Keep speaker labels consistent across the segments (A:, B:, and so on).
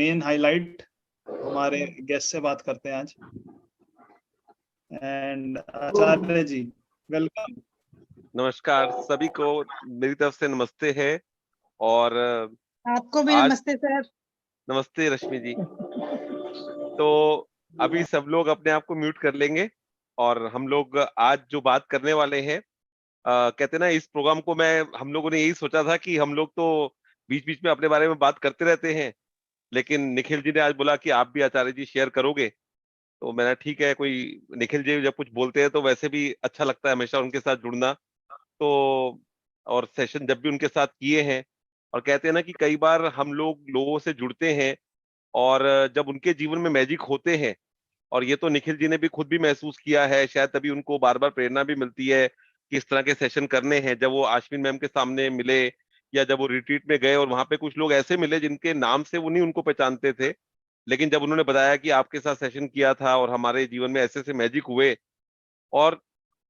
A: Main highlight हमारे guest से बात करते हैं आज। And Acharya ji, welcome.
B: नमस्कार सभी को, मेरी तरफ से नमस्ते है। और
C: आपको भी
B: आज
C: नमस्ते सर।
B: नमस्ते रश्मि जी। तो अभी सब लोग अपने आप को म्यूट कर लेंगे और हम लोग आज जो बात करने वाले हैं, कहते ना, इस प्रोग्राम को हम लोगों ने यही सोचा था कि हम लोग तो बीच बीच में अपने बारे में बात करते रहते हैं, लेकिन निखिल जी ने आज बोला कि आप भी आचार्य जी शेयर करोगे। तो मैंने ठीक है, कोई निखिल जी जब कुछ बोलते हैं तो वैसे भी अच्छा लगता है हमेशा उनके साथ जुड़ना। तो और सेशन जब भी उनके साथ किए हैं, और कहते हैं ना कि कई बार हम लोग लोगों से जुड़ते हैं और जब उनके जीवन में मैजिक होते हैं, और ये तो निखिल जी ने भी खुद भी महसूस किया है, शायद तभी उनको बार बार प्रेरणा भी मिलती है कि इस तरह के सेशन करने हैं। जब वो आश्विन मैम के सामने मिले या जब वो रिट्रीट में गए और वहां पे कुछ लोग ऐसे मिले जिनके नाम से वो नहीं उनको पहचानते थे, लेकिन जब उन्होंने बताया कि आपके साथ सेशन किया था और हमारे जीवन में ऐसे ऐसे मैजिक हुए। और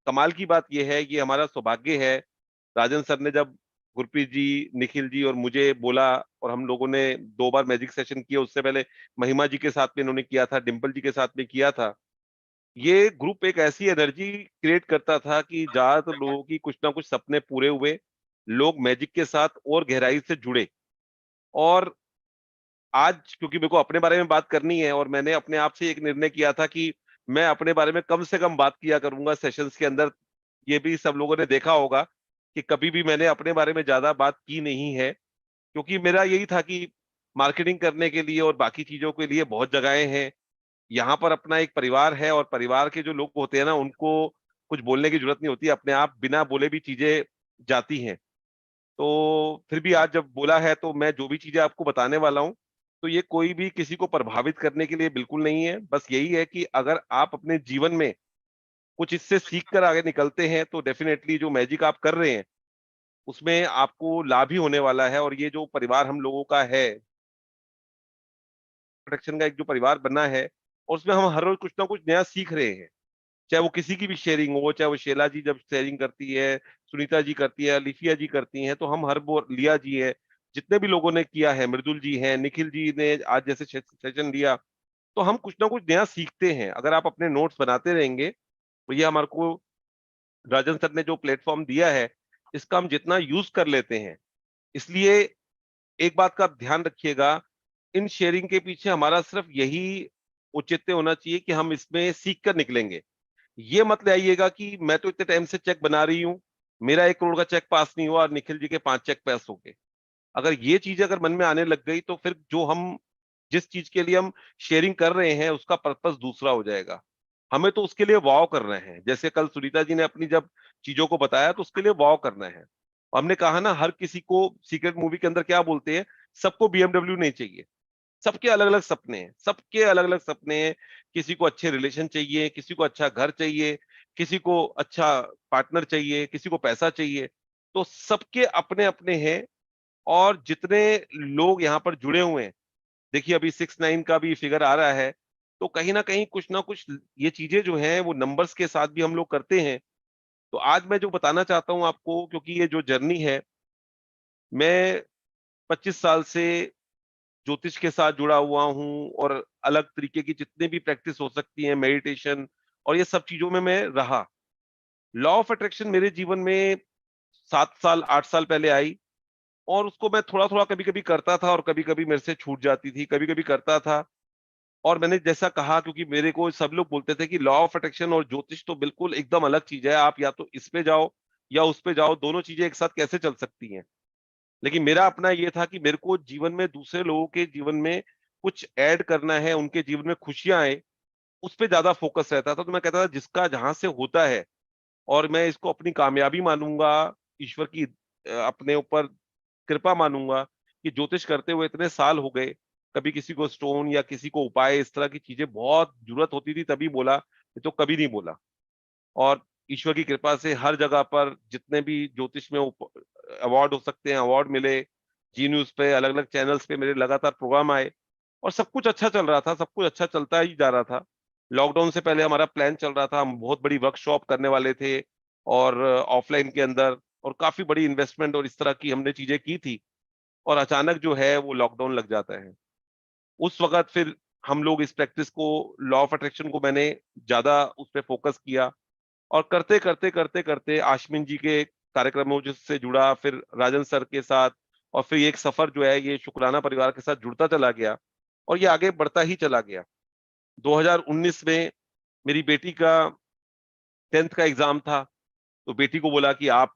B: कमाल की बात यह है, ये हमारा सौभाग्य है, राजन सर ने जब गुरप्रीत जी, निखिल जी और मुझे बोला, और हम लोगों ने 2 बार मैजिक सेशन किया, उससे पहले महिमा जी के साथ में इन्होंने किया था, डिम्पल जी के साथ में किया था। ये ग्रुप एक ऐसी एनर्जी क्रिएट करता था कि ज्यादातर लोगों की कुछ ना कुछ सपने पूरे हुए, लोग मैजिक के साथ और गहराई से जुड़े। और आज क्योंकि मेरे को अपने बारे में बात करनी है, और मैंने अपने आप से एक निर्णय किया था कि मैं अपने बारे में कम से कम बात किया करूंगा सेशंस के अंदर। ये भी सब लोगों ने देखा होगा कि कभी भी मैंने अपने बारे में ज्यादा बात की नहीं है, क्योंकि मेरा यही था कि मार्केटिंग करने के लिए और बाकी चीजों के लिए बहुत जगहें हैं। यहाँ पर अपना एक परिवार है, और परिवार के जो लोग होते हैं ना, उनको कुछ बोलने की जरूरत नहीं होती, अपने आप बिना बोले भी चीजें जाती हैं। तो फिर भी आज जब बोला है तो मैं जो भी चीजें आपको बताने वाला हूँ, तो ये कोई भी किसी को प्रभावित करने के लिए बिल्कुल नहीं है। बस यही है कि अगर आप अपने जीवन में कुछ इससे सीख कर आगे निकलते हैं तो डेफिनेटली जो मैजिक आप कर रहे हैं उसमें आपको लाभ ही होने वाला है। और ये जो परिवार हम लोगों का है, प्रोटेक्शन का एक जो परिवार बना है, और उसमें हम हर रोज कुछ ना कुछ नया सीख रहे हैं। चाहे वो किसी की भी शेयरिंग हो, चाहे वो शेला जी जब शेयरिंग करती है, सुनीता जी करती है, लिफिया जी करती हैं, तो हम हर लिया जी है, जितने भी लोगों ने किया है, मृदुल जी हैं, निखिल जी ने आज जैसे सेशन लिया, तो हम कुछ ना कुछ नया सीखते हैं। अगर आप अपने नोट्स बनाते रहेंगे तो ये हमारे को राजन सर ने जो प्लेटफॉर्म दिया है, इसका हम जितना यूज कर लेते हैं। इसलिए एक बात का आप ध्यान रखिएगा, इन शेयरिंग के पीछे हमारा सिर्फ यही औचित्य होना चाहिए कि हम इसमें सीख कर निकलेंगे। ये मत ले आइएगा कि मैं तो इतने टाइम से चेक बना रही हूँ, मेरा 1 करोड़ का चेक पास नहीं हुआ और निखिल जी के 5 चेक पास हो गए। अगर ये चीज अगर मन में आने लग गई तो फिर जो हम जिस चीज के लिए हम शेयरिंग कर रहे हैं उसका पर्पस दूसरा हो जाएगा। हमें तो उसके लिए वाव करना है, जैसे कल सुनीता जी ने अपनी जब चीजों को बताया तो उसके लिए वाव करना है। हमने कहा ना, हर किसी को सीक्रेट मूवी के अंदर क्या बोलते हैं, सबको बीएमडब्ल्यू नहीं चाहिए। सबके अलग अलग सपने हैं, सबके अलग अलग सपने हैं। किसी को अच्छे रिलेशन चाहिए, किसी को अच्छा घर चाहिए, किसी को अच्छा पार्टनर चाहिए, किसी को पैसा चाहिए। तो सबके अपने अपने हैं। और जितने लोग यहाँ पर जुड़े हुए हैं, देखिए अभी 6-9 का भी फिगर आ रहा है, तो कहीं ना कुछ ये चीजें जो हैं वो नंबर्स के साथ भी हम लोग करते हैं। तो आज मैं जो बताना चाहता हूँ आपको, क्योंकि ये जो जर्नी है, मैं 25 साल से ज्योतिष के साथ जुड़ा हुआ हूँ, और अलग तरीके की जितने भी प्रैक्टिस हो सकती है, मेडिटेशन और ये सब चीजों में मैं रहा। लॉ ऑफ अट्रैक्शन मेरे जीवन में 7 साल 8 साल पहले आई, और उसको मैं थोड़ा थोड़ा कभी कभी करता था और कभी कभी मेरे से छूट जाती थी, कभी कभी करता था। और मैंने जैसा कहा, क्योंकि मेरे को सब लोग बोलते थे कि लॉ ऑफ अट्रैक्शन और ज्योतिष तो बिल्कुल एकदम अलग चीज है, आप या तो इस पे जाओ या उस पे जाओ, दोनों चीजें एक साथ कैसे चल सकती हैं। लेकिन मेरा अपना ये था कि मेरे को जीवन में दूसरे लोगों के जीवन में कुछ ऐड करना है, उनके जीवन में खुशियां आए, उस पे ज्यादा फोकस रहता था। तो मैं कहता था जिसका जहां से होता है, और मैं इसको अपनी कामयाबी मानूंगा, ईश्वर की अपने ऊपर कृपा मानूंगा कि ज्योतिष करते हुए इतने साल हो गए, कभी किसी को स्टोन या किसी को उपाय इस तरह की चीजें बहुत जरूरत होती थी तभी बोला, नहीं तो कभी नहीं बोला। और ईश्वर की कृपा से हर जगह पर जितने भी ज्योतिष में अवार्ड हो सकते हैं अवार्ड मिले, जी न्यूज पे अलग अलग चैनल्स पे मेरे लगातार प्रोग्राम आए, और सब कुछ अच्छा चल रहा था, सब कुछ अच्छा चलता ही जा रहा था। लॉकडाउन से पहले हमारा प्लान चल रहा था, हम बहुत बड़ी वर्कशॉप करने वाले थे, और ऑफलाइन के अंदर, और काफी बड़ी इन्वेस्टमेंट और इस तरह की हमने चीजें की थी। और अचानक जो है वो लॉकडाउन लग जाता है। उस वक़्त फिर हम लोग इस प्रैक्टिस को, लॉ ऑफ अट्रैक्शन को मैंने ज़्यादा उस पे फ़ोकस किया और करते-करते आश्विन जी के कार्यक्रमों से जुड़ा, फिर राजन सर के साथ और फिर ये एक सफ़र जो है ये शुक्राना परिवार के साथ जुड़ता चला गया और ये आगे बढ़ता ही चला गया। 2019 में मेरी बेटी का 10th का एग्ज़ाम था, तो बेटी को बोला कि आप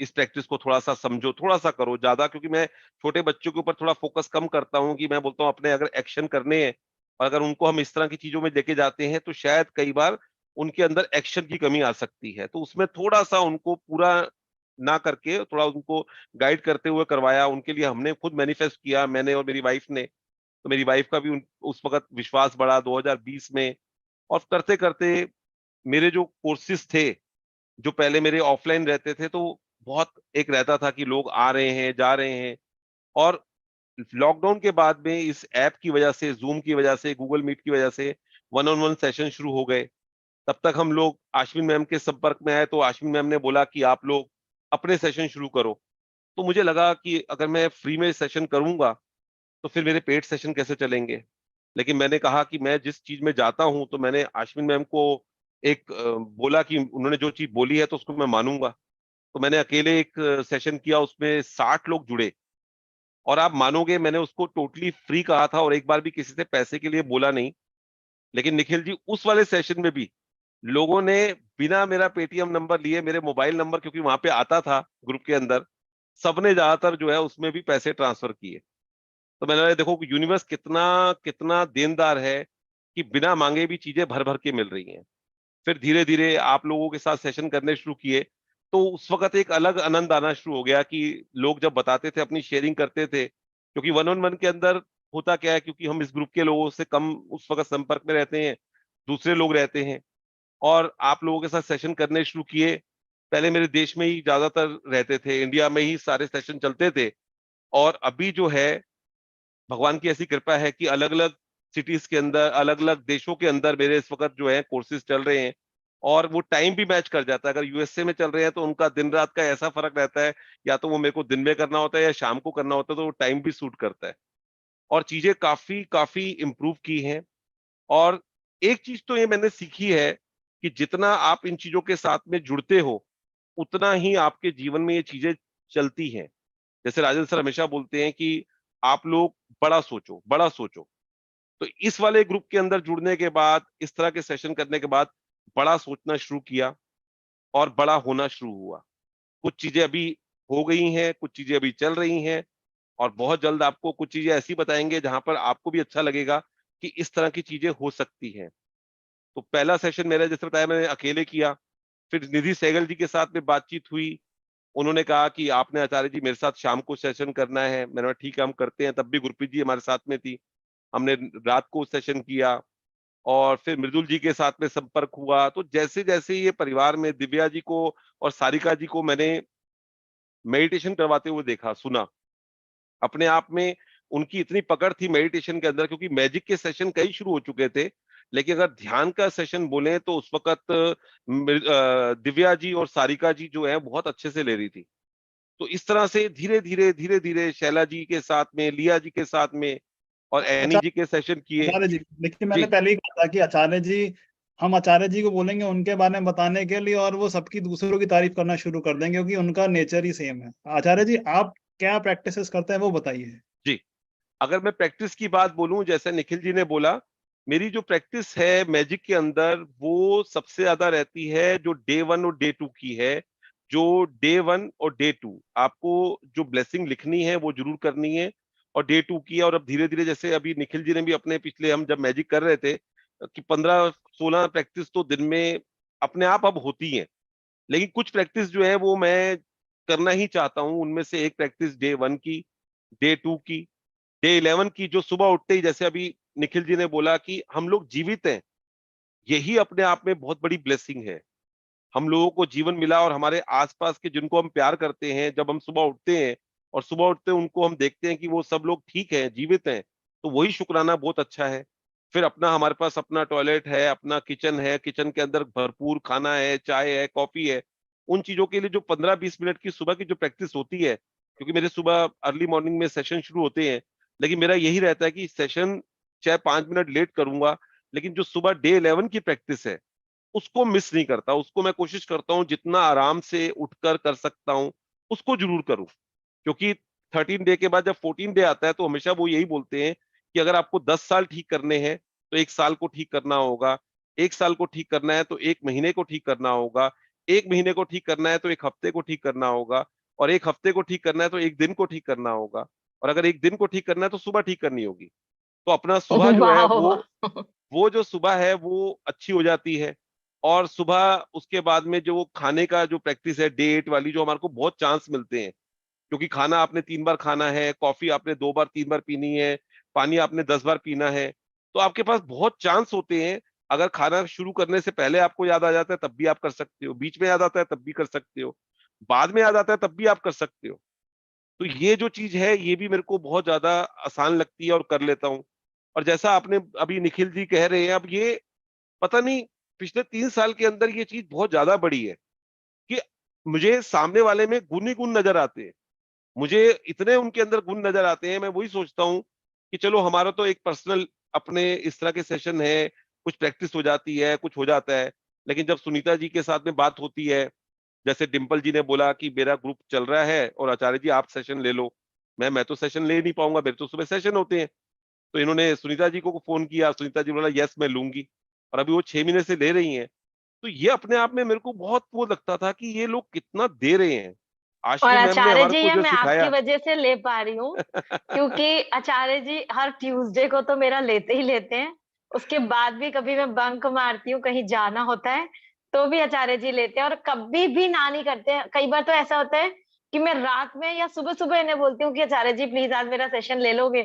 B: इस प्रैक्टिस को थोड़ा-सा समझो, थोड़ा-सा करो, ज़्यादा क्योंकि मैं छोटे बच्चों के ऊपर थोड़ा फ़ोकस कम करता हूँ कि मैं बोलता हूँ अपने अगर एक्शन करने हैं और अगर उनको हम इस तरह की चीज़ों में लेके जाते हैं, तो शायद कई बार उनके अंदर एक्शन की कमी आ सकती है। तो उसमें थोड़ा-सा उनको पूरा ना करके थोड़ा उनको गाइड करते हुए करवाया। उनके लिए हमने खुद मैनिफेस्ट किया, मैंने और मेरी वाइफ ने। तो मेरी वाइफ का भी उस वक़्त विश्वास बढ़ा 2020 में और करते-करते मेरे जो कोर्सेज़ थे, जो पहले मेरे ऑफलाइन रहते थे, तो बहुत एक रहता था कि लोग आ रहे हैं, जा रहे हैं और लॉकडाउन के बाद में इस ऐप की वजह से, ज़ूम की वजह से, गूगल मीट की वजह से वन ऑन वन सेशन शुरू हो गए। तब तक हम लोग अश्विन मैम के संपर्क में आए, तो अश्विन मैम ने बोला कि आप लोग अपने सेशन शुरू करो। तो मुझे लगा कि अगर मैं फ्री में सेशन करूँगा, तो फिर मेरे पेड सेशन कैसे चलेंगे? लेकिन मैंने कहा कि मैं जिस चीज़ में जाता हूँ, तो मैंने अश्विन मैम को एक बोला कि उन्होंने जो चीज़ बोली है, तो उसको मैं मानूँगा। तो मैंने अकेले एक सेशन किया, उसमें 60 लोग जुड़े और आप मानोगे मैंने उसको टोटली फ्री कहा था और एक बार भी किसी से पैसे के लिए बोला नहीं। लेकिन निखिल जी उस वाले सेशन में भी लोगों ने बिना मेरा पेटीएम नंबर लिए मेरे मोबाइल नंबर क्योंकि वहाँ पे आता था ग्रुप के अंदर, सबने ज़्यादातर जो है उसमें भी पैसे ट्रांसफर किए। तो मैंने बोला देखो यूनिवर्स कितना कितना देनदार है कि बिना माँगे भी चीज़ें भर-भर के मिल रही हैं। फिर धीरे-धीरे आप लोगों के साथ सेशन करने शुरू किए, तो उस वक़्त एक अलग आनंद आना शुरू हो गया कि लोग जब बताते थे, अपनी शेयरिंग करते थे, क्योंकि वन ऑन वन के अंदर होता क्या है क्योंकि हम इस ग्रुप के लोगों से कम उस वक़्त संपर्क में रहते हैं, दूसरे लोग रहते हैं और आप लोगों के साथ सेशन करने शुरू किए। पहले मेरे देश में ही ज़्यादातर रहते थे, इंडिया में ही सारे सेशन चलते थे और अभी जो है भगवान की ऐसी कृपा है कि अलग-अलग सिटीज़ के अंदर, अलग-अलग देशों के अंदर मेरे इस वक़्त जो है कोर्सेज़ चल रहे हैं और वो टाइम भी मैच कर जाता है। अगर यूएसए में चल रहे हैं तो उनका दिन-रात का ऐसा फ़र्क रहता है, या तो वो मेरे को दिन में करना होता है या शाम को करना होता है, तो वो टाइम भी सूट करता है। और चीज़ें काफ़ी इम्प्रूव की हैं और एक चीज़ तो ये मैंने सीखी है कि जितना आप इन चीज़ों के साथ में जुड़ते हो, उतना ही आपके जीवन में ये चीज़ें चलती हैं। जैसे राजन सर हमेशा बोलते हैं कि आप लोग बड़ा सोचो, बड़ा सोचो। तो इस वाले ग्रुप के अंदर जुड़ने के बाद, इस तरह के सेशन करने के बाद बड़ा सोचना शुरू किया और बड़ा होना शुरू हुआ। कुछ चीज़ें अभी हो गई हैं, कुछ चीज़ें अभी चल रही हैं और बहुत जल्द आपको कुछ चीज़ें ऐसी बताएँगे जहाँ पर आपको भी अच्छा लगेगा कि इस तरह की चीज़ें हो सकती हैं। तो पहला सेशन मेरा जैसे बताया मैंने अकेले किया, फिर निधि सहगल जी के साथ में बातचीत हुई। उन्होंने कहा कि आपने आचार्य जी मेरे साथ शाम को सेशन करना है। मैंने कहा ठीक है हम करते हैं, तब भी गुरप्रीत जी हमारे साथ में थी। हमने रात को सेशन किया और फिर मृदुल जी के साथ में संपर्क हुआ। तो जैसे-जैसे ये परिवार में दिव्या जी को और सारिका जी को मैंने मेडिटेशन करवाते हुए देखा, सुना, अपने आप में उनकी इतनी पकड़ थी मेडिटेशन के अंदर क्योंकि मैजिक के सेशन कई शुरू हो चुके थे। लेकिन अगर ध्यान का सेशन बोलें तो उस वक़्त दिव्या जी और सारिका जी जो है बहुत अच्छे से ले रही थी। तो इस तरह से धीरे-धीरे शैला जी के साथ में, लिया जी के साथ में और
A: अच्छा,
B: एनी जी के सेशन किए।
A: आचार्य जी, देखिए मैंने
B: जी,
A: पहले ही कहा था कि आचार्य जी, हम आचार्य जी को बोलेंगे उनके बारे में बताने के लिए और वो सबकी दूसरों की तारीफ करना शुरू कर देंगे क्योंकि उनका नेचर ही सेम है। आचार्य जी, आप क्या प्रैक्टिसेस करते हैं वो बताइए?
B: जी। अगर मैं प्रैक्टिस की बात बोलूँ जैसे निखिल जी ने बोला, मेरी जो प्रैक्टिस है मैजिक के अंदर वो सबसे ज़्यादा रहती है जो डे 1 और डे 2 की है। जो डे 1 और डे 2 आपको जो ब्लेसिंग लिखनी है वो ज़रूर करनी है और डे 2 की है और अब धीरे-धीरे जैसे अभी निखिल जी ने भी अपने पिछले हम जब मैजिक कर रहे थे कि 15-16 प्रैक्टिस तो दिन में अपने आप अब होती हैं। लेकिन कुछ प्रैक्टिस जो है वो मैं करना ही चाहता हूँ। उनमें से एक प्रैक्टिस डे 1 की, डे 2 की, डे 11 की जो सुबह उठते ही जैसे अभी निखिल जी ने बोला कि हम लोग जीवित हैं, यही अपने आप में बहुत बड़ी ब्लेसिंग है। हम लोगों को जीवन मिला और हमारे आस-पास के जिनको हम प्यार करते हैं, जब हम सुबह उठते हैं और सुबह उठते उनको हम देखते हैं कि वो सब लोग ठीक हैं, जीवित हैं, तो वही शुक्राना बहुत अच्छा है। फिर अपना हमारे पास अपना टॉयलेट है, अपना किचन है, किचन के अंदर भरपूर खाना है, चाय है, कॉफ़ी है। उन चीज़ों के लिए जो 15-20 मिनट की सुबह की जो प्रैक्टिस होती है, क्योंकि मेरे सुबह अर्ली मॉर्निंग में सेशन शुरू होते हैं, लेकिन मेरा यही रहता है कि सेशन चाहे 5 मिनट लेट करूंगा, लेकिन जो सुबह डे 11 की प्रैक्टिस है उसको मिस नहीं करता, उसको मैं कोशिश करता हूँ जितना आराम से उठकर कर सकता हूँ उसको जरूर करूँ। क्योंकि 13 डे के बाद जब 14 डे आता है तो हमेशा वो यही बोलते हैं कि अगर आपको 10 साल ठीक करने हैं तो 1 साल को ठीक करना होगा, 1 साल को ठीक करना है तो 1 महीने को ठीक करना होगा, 1 महीने को ठीक करना है तो 1 हफ्ते को ठीक करना होगा, और 1 हफ्ते को ठीक करना है तो 1 दिन को ठीक करना होगा, और अगर 1 दिन को ठीक करना है तो सुबह ठीक करनी होगी। तो अपना सुबह जो है
C: वाह
B: वो जो सुबह है वो अच्छी हो जाती है। और सुबह उसके बाद में जो खाने का जो प्रैक्टिस है डेट वाली, जो हमारे को बहुत चांस मिलते हैं, क्योंकि खाना आपने 3 बार खाना है, कॉफी आपने 2 बार 3 बार पीनी है, पानी आपने 10 बार पीना है, तो आपके पास बहुत चांस होते हैं। अगर खाना शुरू करने से पहले आपको याद आ जाता है तब भी आप कर सकते हो, बीच में याद आता है तब भी कर सकते हो, बाद में याद आता है तब भी आप कर सकते हो। तो ये जो चीज है ये भी मेरे को बहुत ज्यादा आसान लगती है और कर लेता हूँ। और जैसा आपने अभी निखिल जी कह रहे हैं, अब ये पता नहीं पिछले 3 साल के अंदर ये चीज बहुत ज्यादा बढ़ी है कि मुझे सामने वाले में गुण ही गुण नजर आते हैं। मुझे इतने उनके अंदर गुण नजर आते हैं, मैं वही सोचता हूँ कि चलो हमारा तो एक पर्सनल अपने इस तरह के सेशन है, कुछ प्रैक्टिस हो जाती है, कुछ हो जाता है, लेकिन जब सुनीता जी के साथ में बात होती है, जैसे डिम्पल जी ने बोला कि मेरा ग्रुप चल रहा है और आचार्य जी आप सेशन ले लो, मैं तो सेशन ले नहीं पाऊंगा, मेरे तो सुबह सेशन होते हैं। तो इन्होंने सुनीता जी को फोन किया, सुनीता जी बोला यस मैं लूंगी, और अभी वो 6 महीने से ले रही हैं। तो ये अपने आप में मेरे को बहुत वो लगता था कि ये लोग कितना दे रहे हैं।
C: और
B: आश्विन मैम ने
C: आचार्य
B: हमारे
C: जी
B: को
C: ये
B: जो
C: मैं आपकी
B: सिखाया
C: वजह से ले पा रही हूँ, क्योंकि आचार्य जी हर ट्यूसडे को तो मेरा लेते ही लेते हैं। उसके बाद भी कभी मैं बंक मारती हूँ, कहीं जाना होता है तो भी आचार्य जी लेते हैं, और कभी भी ना नहीं करते हैं। कई बार तो ऐसा होता है कि मैं रात में या सुबह सुबह इन्हें बोलती हूँ कि आचार्य जी प्लीज आज मेरा सेशन ले लोगे,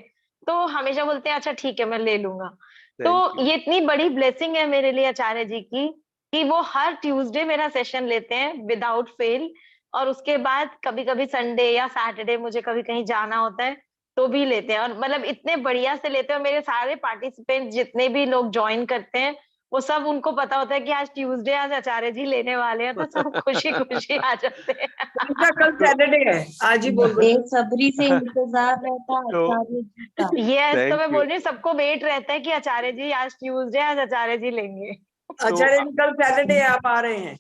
C: तो हमेशा बोलते हैं अच्छा ठीक है मैं ले लूंगा।
B: थैंक
C: तो
B: यू।
C: ये इतनी बड़ी ब्लेसिंग है मेरे लिए आचार्य जी की, कि वो हर ट्यूसडे मेरा सेशन लेते हैं विदाउट फेल। और उसके बाद कभी कभी संडे या सैटरडे मुझे कभी कहीं जाना होता है तो भी लेते हैं, और मतलब इतने बढ़िया से लेते हैं। और मेरे सारे पार्टिसिपेंट जितने भी लोग ज्वाइन करते हैं वो सब, उनको पता होता है कि आज ट्यूसडे, आज आचार्य जी लेने वाले हैं, तो सब खुशी खुशी आ जाते हैं।
D: उनका कल
B: तो,
D: सैटरडे है, आज ही बोल दो।
E: बेसब्री से इंतजार रहता है
B: तो
E: आचार्य जी का।
C: यस, तो
B: थैंक
C: मैं
B: यू।
C: बोल रही हूँ सबको वेट रहता है कि आचार्य जी आज ट्यूसडे, आज आचार्य जी लेंगे।
B: तो
D: आचार्य जी कल सैटरडे आप आ रहे हैं।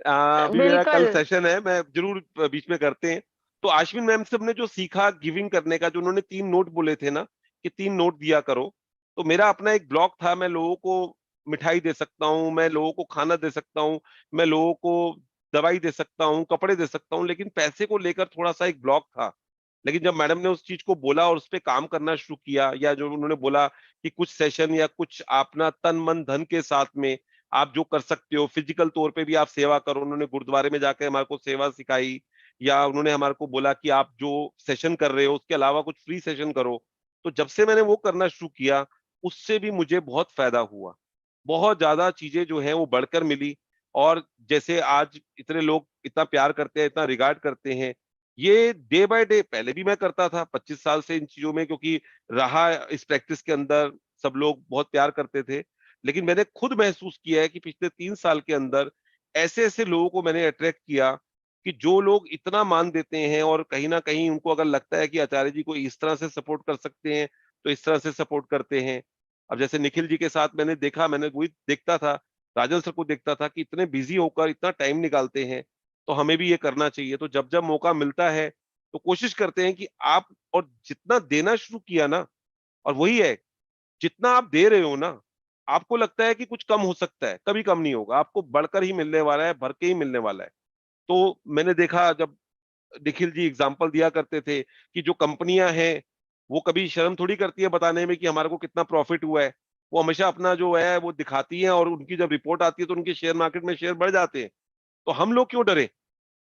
B: अभी मेरा कल
C: बिल्कुल।
B: सेशन है, मैं जरूर बीच में करते हैं। तो आश्विन मैम से हमने जो सीखा गिविंग करने का, जो उन्होंने 3 नोट बोले थे ना कि 3 नोट दिया करो, तो मेरा अपना एक ब्लॉक था, मैं लोगों को मिठाई दे सकता हूँ, मैं लोगों को खाना दे सकता हूँ, मैं लोगों को दवाई दे सकता हूँ, कपड़े दे सकता हूँ, लेकिन पैसे को लेकर थोड़ा सा एक ब्लॉक था। लेकिन जब मैडम ने उस चीज को बोला और उस पर काम करना शुरू किया, या जो उन्होंने बोला कि कुछ सेशन या कुछ अपना तन मन धन के साथ में आप जो कर सकते हो, फिजिकल तौर पे भी आप सेवा करो, उन्होंने गुरुद्वारे में जाकर हमारे को सेवा सिखाई, या उन्होंने हमारे को बोला कि आप जो सेशन कर रहे हो उसके अलावा कुछ फ्री सेशन करो। तो जब से मैंने वो करना शुरू किया, उससे भी मुझे बहुत फायदा हुआ, बहुत ज्यादा चीजें जो है वो बढ़कर मिली। और जैसे आज इतने लोग इतना प्यार करते हैं, इतना रिगार्ड करते हैं, ये डे बाय डे पहले भी मैं करता था 25 साल से इन चीजों में, क्योंकि रहा इस प्रैक्टिस के अंदर, सब लोग बहुत प्यार करते थे। लेकिन मैंने खुद महसूस किया है कि पिछले 3 साल के अंदर ऐसे ऐसे लोगों को मैंने अट्रैक्ट किया कि जो लोग इतना मान देते हैं, और कहीं ना कहीं उनको अगर लगता है कि आचार्य जी को इस तरह से सपोर्ट कर सकते हैं तो इस तरह से सपोर्ट करते हैं। अब जैसे निखिल जी के साथ मैंने देखा, मैंने वही देखता था, राजन सर को देखता था कि इतने बिजी होकर इतना टाइम निकालते हैं, तो हमें भी ये करना चाहिए। तो जब जब मौका मिलता है तो कोशिश करते हैं कि आप, और जितना देना शुरू किया ना, और वही है, जितना आप दे रहे हो ना, आपको लगता है कि कुछ कम हो सकता है, कभी कम नहीं होगा, आपको बढ़कर ही मिलने वाला है, भर के ही मिलने वाला है। तो मैंने देखा, जब निखिल जी एग्जाम्पल दिया करते थे कि जो कंपनियां हैं वो कभी शर्म थोड़ी करती है बताने में कि हमारे को कितना प्रॉफिट हुआ है, वो हमेशा अपना जो है वो दिखाती हैं, और उनकी जब रिपोर्ट आती है तो उनके शेयर मार्केट में शेयर बढ़ जाते हैं। तो हम लोग क्यों डरे?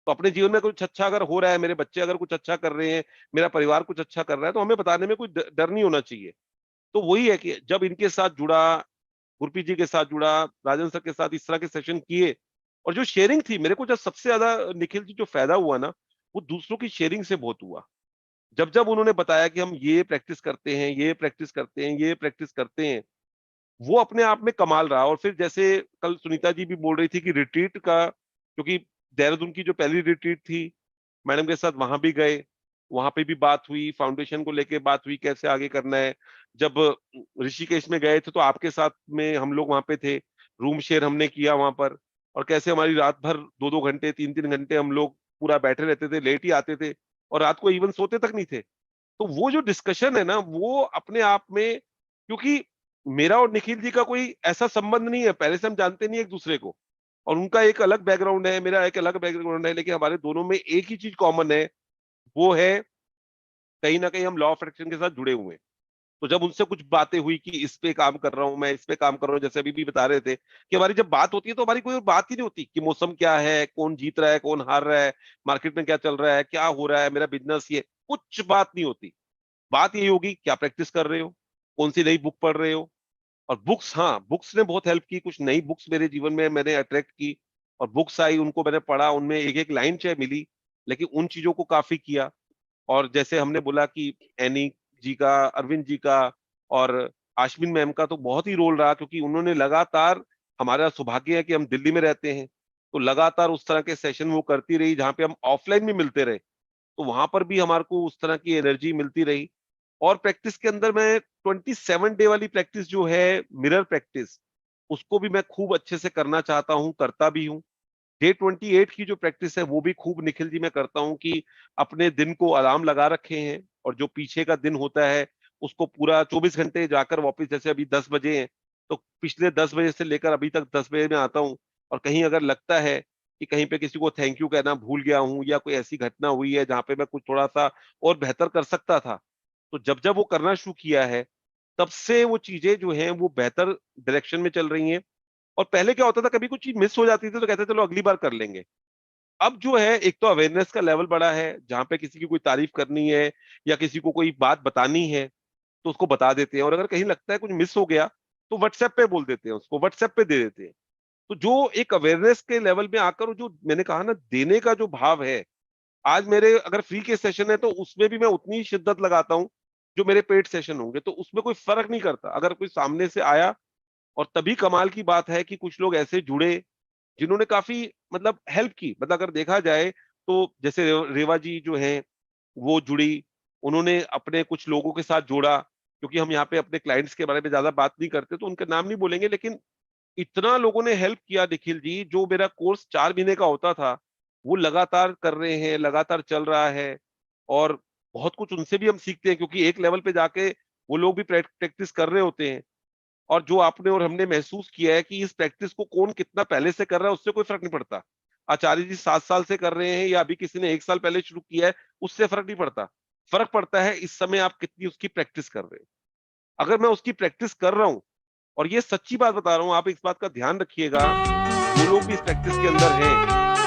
B: तो अपने जीवन में कुछ अच्छा अगर हो रहा है, मेरे बच्चे अगर कुछ अच्छा कर रहे हैं, मेरा परिवार कुछ अच्छा कर रहा है, तो हमें बताने में कोई डर नहीं होना चाहिए। तो वही है कि जब इनके साथ जुड़ा, गुरप्रीत जी के साथ जुड़ा, राजन सर के साथ इस तरह के सेशन किए, और जो शेयरिंग थी, मेरे को जब सबसे ज्यादा निखिल जी जो फायदा हुआ ना, वो दूसरों की शेयरिंग से बहुत हुआ। जब जब उन्होंने बताया कि हम ये प्रैक्टिस करते हैं, ये प्रैक्टिस करते हैं, ये प्रैक्टिस करते हैं, वो अपने आप में कमाल रहा। और फिर जैसे कल सुनीता जी भी बोल रही थी कि रिट्रीट का, क्योंकि देहरादून की जो पहली रिट्रीट थी, मैडम के साथ वहां भी गए, वहां पे भी बात हुई, फाउंडेशन को लेके बात हुई कैसे आगे करना है। जब ऋषिकेश में गए थे तो आपके साथ में हम लोग वहां पे थे, रूम शेयर हमने किया वहां पर, और कैसे हमारी रात भर 2-2 घंटे 3-3 घंटे हम लोग पूरा बैठे रहते थे, लेट ही आते थे और रात को इवन सोते तक नहीं थे। तो वो जो डिस्कशन है ना, वो अपने आप में, क्योंकि मेरा और निखिल जी का कोई ऐसा संबंध नहीं है, पहले से हम जानते नहीं एक दूसरे को, और उनका एक अलग बैकग्राउंड है, मेरा एक अलग बैकग्राउंड है, लेकिन हमारे दोनों में एक ही चीज कॉमन है, वो है कहीं ना कहीं हम लॉ ऑफ अट्रैक्शन के साथ जुड़े हुए हैं। तो जब उनसे कुछ बातें हुई कि इस पे काम कर रहा हूं मैं, इस पे काम कर रहा हूं, जैसे अभी भी बता रहे थे कि हमारी जब बात होती है तो हमारी कोई और बात ही नहीं होती कि मौसम क्या है, कौन जीत रहा है, कौन हार रहा है, मार्केट में क्या चल रहा है, क्या हो रहा है, मेरा बिजनेस, ये कुछ बात नहीं होती। बात यही होगी क्या प्रैक्टिस कर रहे हो, कौन सी नई बुक पढ़ रहे हो। और बुक्स, हाँ बुक्स ने बहुत हेल्प की, कुछ नई बुक्स मेरे जीवन में मैंने अट्रैक्ट की, और बुक्स आई, उनको मैंने पढ़ा, उनमें एक एक लाइन चाहे मिली, लेकिन उन चीजों को काफी किया। और जैसे हमने बोला कि एनी जी का, अरविंद जी का और आश्विन मैम का तो बहुत ही रोल रहा, क्योंकि उन्होंने लगातार, हमारा सौभाग्य है कि हम दिल्ली में रहते हैं, तो लगातार उस तरह के सेशन वो करती रही जहाँ पे हम ऑफलाइन भी मिलते रहे, तो वहां पर भी हमारे को उस तरह की एनर्जी मिलती रही। और प्रैक्टिस के अंदर मैं 27 डे वाली प्रैक्टिस जो है, मिरर प्रैक्टिस, उसको भी मैं खूब अच्छे से करना चाहता हूँ, करता भी हूँ। डे 28 की जो प्रैक्टिस है वो भी खूब निखिल जी मैं करता हूँ कि अपने दिन को अलार्म लगा रखे हैं, और जो पीछे का दिन होता है उसको पूरा 24 घंटे जाकर वापस, जैसे अभी 10 बजे हैं तो पिछले 10 बजे से लेकर अभी तक 10 बजे में आता हूँ। और कहीं अगर लगता है कि कहीं पे किसी को थैंक यू कहना भूल गया हूँ, या कोई ऐसी घटना हुई है जहाँ पे मैं कुछ थोड़ा सा और बेहतर कर सकता था, तो जब जब वो करना शुरू किया है, तब से वो चीजें जो हैं वो बेहतर डायरेक्शन में चल रही हैं। और पहले क्या होता था, कभी कुछ चीज मिस हो जाती थी तो कहते चलो अगली बार कर लेंगे। अब जो है, एक तो अवेयरनेस का लेवल बढ़ा है, जहां पे किसी की कोई तारीफ करनी है या किसी को कोई बात बतानी है तो उसको बता देते हैं, और अगर कहीं लगता है कुछ मिस हो गया तो व्हाट्सएप पे बोल देते हैं, उसको व्हाट्सएप पे दे देते हैं। तो जो एक अवेयरनेस के लेवल में आकर, जो मैंने कहा ना, देने का जो भाव है, आज मेरे अगर फ्री के सेशन है तो उसमें भी मैं उतनी ही शिद्दत लगाता हूँ जो मेरे पेड सेशन होंगे, तो उसमें कोई फर्क नहीं करता अगर कोई सामने से आया। और तभी कमाल की बात है कि कुछ लोग ऐसे जुड़े जिन्होंने काफी मतलब हेल्प की, मतलब अगर देखा जाए तो जैसे रेवा जी जो हैं वो जुड़ी, उन्होंने अपने कुछ लोगों के साथ जोड़ा, क्योंकि हम यहाँ पे अपने क्लाइंट्स के बारे में ज्यादा बात नहीं करते तो उनके नाम नहीं बोलेंगे, लेकिन इतना लोगों ने हेल्प किया निखिल जी। जो मेरा कोर्स 4 महीने का होता था वो लगातार कर रहे हैं, लगातार चल रहा है, और बहुत कुछ उनसे भी हम सीखते हैं, क्योंकि एक लेवल पे जाके वो लोग भी प्रैक्टिस कर रहे होते हैं। और जो आपने और हमने महसूस किया है कि इस प्रैक्टिस को कौन कितना पहले से कर रहा है उससे कोई फर्क नहीं पड़ता। आचार्य जी 7 साल से कर रहे हैं या अभी किसी ने 1 साल पहले शुरू किया है, उससे फर्क नहीं पड़ता। फर्क पड़ता है इस समय आप कितनी उसकी प्रैक्टिस कर रहे हैं। अगर मैं उसकी प्रैक्टिस कर रहा हूँ, और ये सच्ची बात बता रहा हूँ, आप इस बात का ध्यान रखिएगा, जो लोग भी इस प्रैक्टिस के अंदर हैं,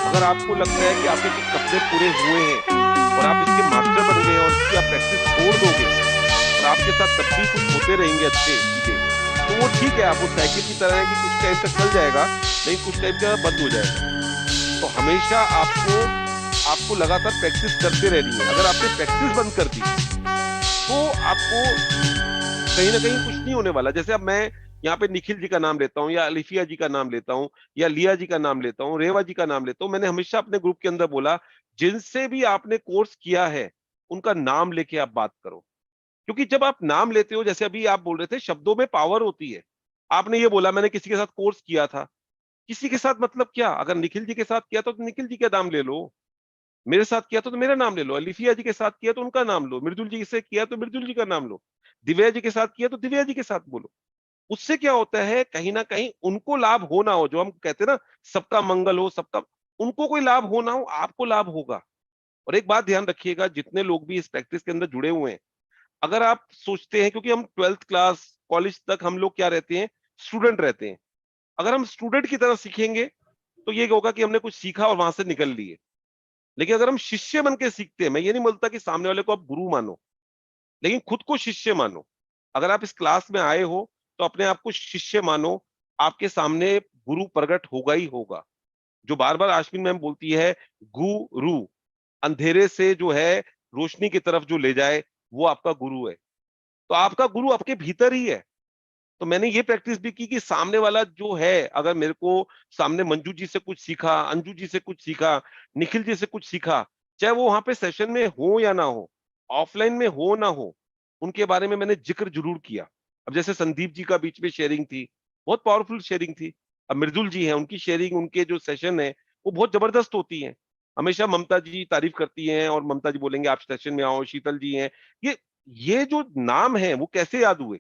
B: अगर आपको लगता है कि आपके कुछ सपने पूरे हुए हैं और आप इसके मास्टर बन गए और इसकी आप प्रैक्टिस छोड़ दोगे और आपके साथ तब भी कुछ होते रहेंगे अच्छे चीजें, तो वो ठीक है, आप वो साइकिल की तरह है कि कुछ टाइम तक चल जाएगा, लेकिन कुछ टाइम के बाद बंद हो जाएगा। तो हमेशा आपको आपको लगातार प्रैक्टिस करते रहनी है। अगर आपने प्रैक्टिस बंद कर दी तो आपको कहीं ना कहीं कुछ नहीं होने वाला। जैसे अब मैं यहाँ पे निखिल जी का नाम लेता हूँ, या अलिफिया जी का नाम लेता हूँ, या लिया जी का नाम लेता हूँ, रेवा जी का नाम लेता हूँ, मैंने हमेशा अपने ग्रुप के अंदर बोला, जिनसे भी आपने कोर्स किया है उनका नाम लेके आप बात करो। क्योंकि जब आप नाम लेते हो, जैसे अभी आप बोल रहे थे, शब्दों में पावर होती है। आपने ये बोला मैंने किसी के साथ कोर्स किया था, किसी के साथ मतलब क्या? अगर निखिल जी के साथ किया तो निखिल जी का नाम ले लो, मेरे साथ किया तो मेरा नाम ले लो, अलिफिया जी के साथ किया तो उनका नाम लो, मृदुल जी से किया तो मृदुल जी का नाम लो, दिव्या जी के साथ किया तो दिव्या जी के साथ बोलो। उससे क्या होता है, कहीं ना कहीं उनको लाभ हो ना हो, जो हम कहते हैं ना, सबका मंगल हो, सबका, उनको कोई लाभ हो ना हो, आपको लाभ होगा। और एक बात ध्यान रखिएगा, जितने लोग भी इस प्रैक्टिस के अंदर जुड़े हुए हैं, अगर आप सोचते हैं, क्योंकि हम 12th क्लास कॉलेज तक हम लोग क्या रहते हैं, स्टूडेंट रहते हैं। अगर हम स्टूडेंट की तरह सीखेंगे तो ये होगा कि हमने कुछ सीखा और वहां से निकल लिए। लेकिन अगर हम शिष्य बन के सीखते हैं, मैं ये नहीं बोलता कि सामने वाले को आप गुरु मानो, लेकिन खुद को शिष्य मानो। अगर आप इस क्लास में आए हो तो अपने आप को शिष्य मानो, आपके सामने गुरु प्रकट होगा ही होगा। जो बार बार आश्विन मैम बोलती है, गुरु, अंधेरे से जो है रोशनी की तरफ जो ले जाए, वो आपका गुरु है। तो आपका गुरु आपके भीतर ही है। तो मैंने ये प्रैक्टिस भी की कि सामने वाला जो है, अगर मेरे को सामने मंजू जी से कुछ सीखा, अंजू जी से कुछ सीखा, निखिल जी से कुछ सीखा, चाहे वो वहां पे सेशन में हो या ना हो, ऑफलाइन में हो ना हो, उनके बारे में मैंने जिक्र जरूर किया। अब जैसे संदीप जी का बीच में शेयरिंग थी, बहुत पावरफुल शेयरिंग थी। अब मृदुल जी हैं, उनकी शेयरिंग, उनके जो सेशन है वो बहुत जबरदस्त होती है। हमेशा ममता जी तारीफ करती हैं और ममता जी बोलेंगे आप सेशन में आओ। शीतल जी हैं, ये ये जो नाम है वो कैसे याद हुए?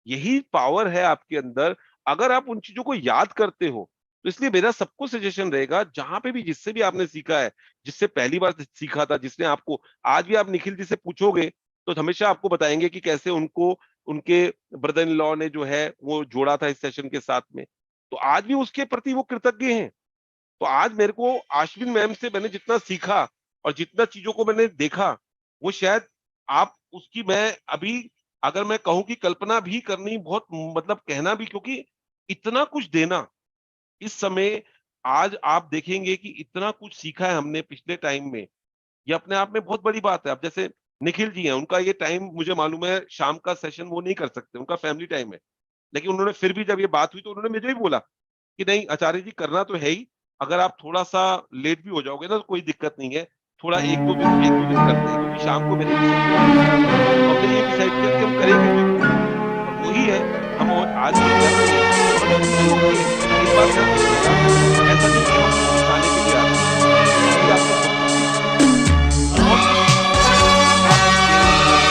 B: यही पावर है आपके अंदर, अगर आप उन चीजों को याद करते हो। तो इसलिए मेरा सबको सजेशन रहेगा, जहां पे भी जिससे भी आपने सीखा है, जिससे पहली बार सीखा था, जिसने आपको, आज भी आप निखिल जी से पूछोगे तो हमेशा आपको बताएंगे कि कैसे उनको उनके ब्रदर इन लॉ ने जो है वो जोड़ा था इस सेशन के साथ में। तो आज भी उसके प्रति वो कृतज्ञ हैं। तो आज मेरे को आश्विन मैम से मैंने जितना सीखा और जितना चीजों को मैंने देखा, वो शायद आप उसकी, मैं अभी अगर मैं कहूं कि कल्पना भी करनी बहुत, मतलब कहना भी, क्योंकि इतना कुछ देना इस समय, आज आप देखेंगे कि इतना कुछ सीखा है हमने पिछले टाइम में, ये अपने आप में बहुत बड़ी बात है। अब जैसे निखिल जी हैं, उनका ये टाइम मुझे मालूम है, शाम का सेशन वो नहीं कर सकते, उनका फैमिली टाइम है। लेकिन उन्होंने फिर भी जब ये बात हुई तो उन्होंने मुझे भी बोला कि नहीं आचार्य जी, करना तो है ही, अगर आप थोड़ा सा लेट भी हो जाओगे ना तो कोई दिक्कत नहीं है, थोड़ा एक दो दिन करते हैं, क्योंकि शाम को मेरे भी सेशन होते हैं। तो हमने ये डिसाइड किया कि हम करेंगे जरूर, और वही है, हम और आज ये कर रहे हैं। और खुश होके एक बात मैं बोलूंगा, ऐसा नहीं कि हम कुछ सिखाने के लिए आ रहे हैं, अभी आपने बहुत कुछ सीखा है, बहुत कुछ सीखा है। आपकी शेयरिंग में,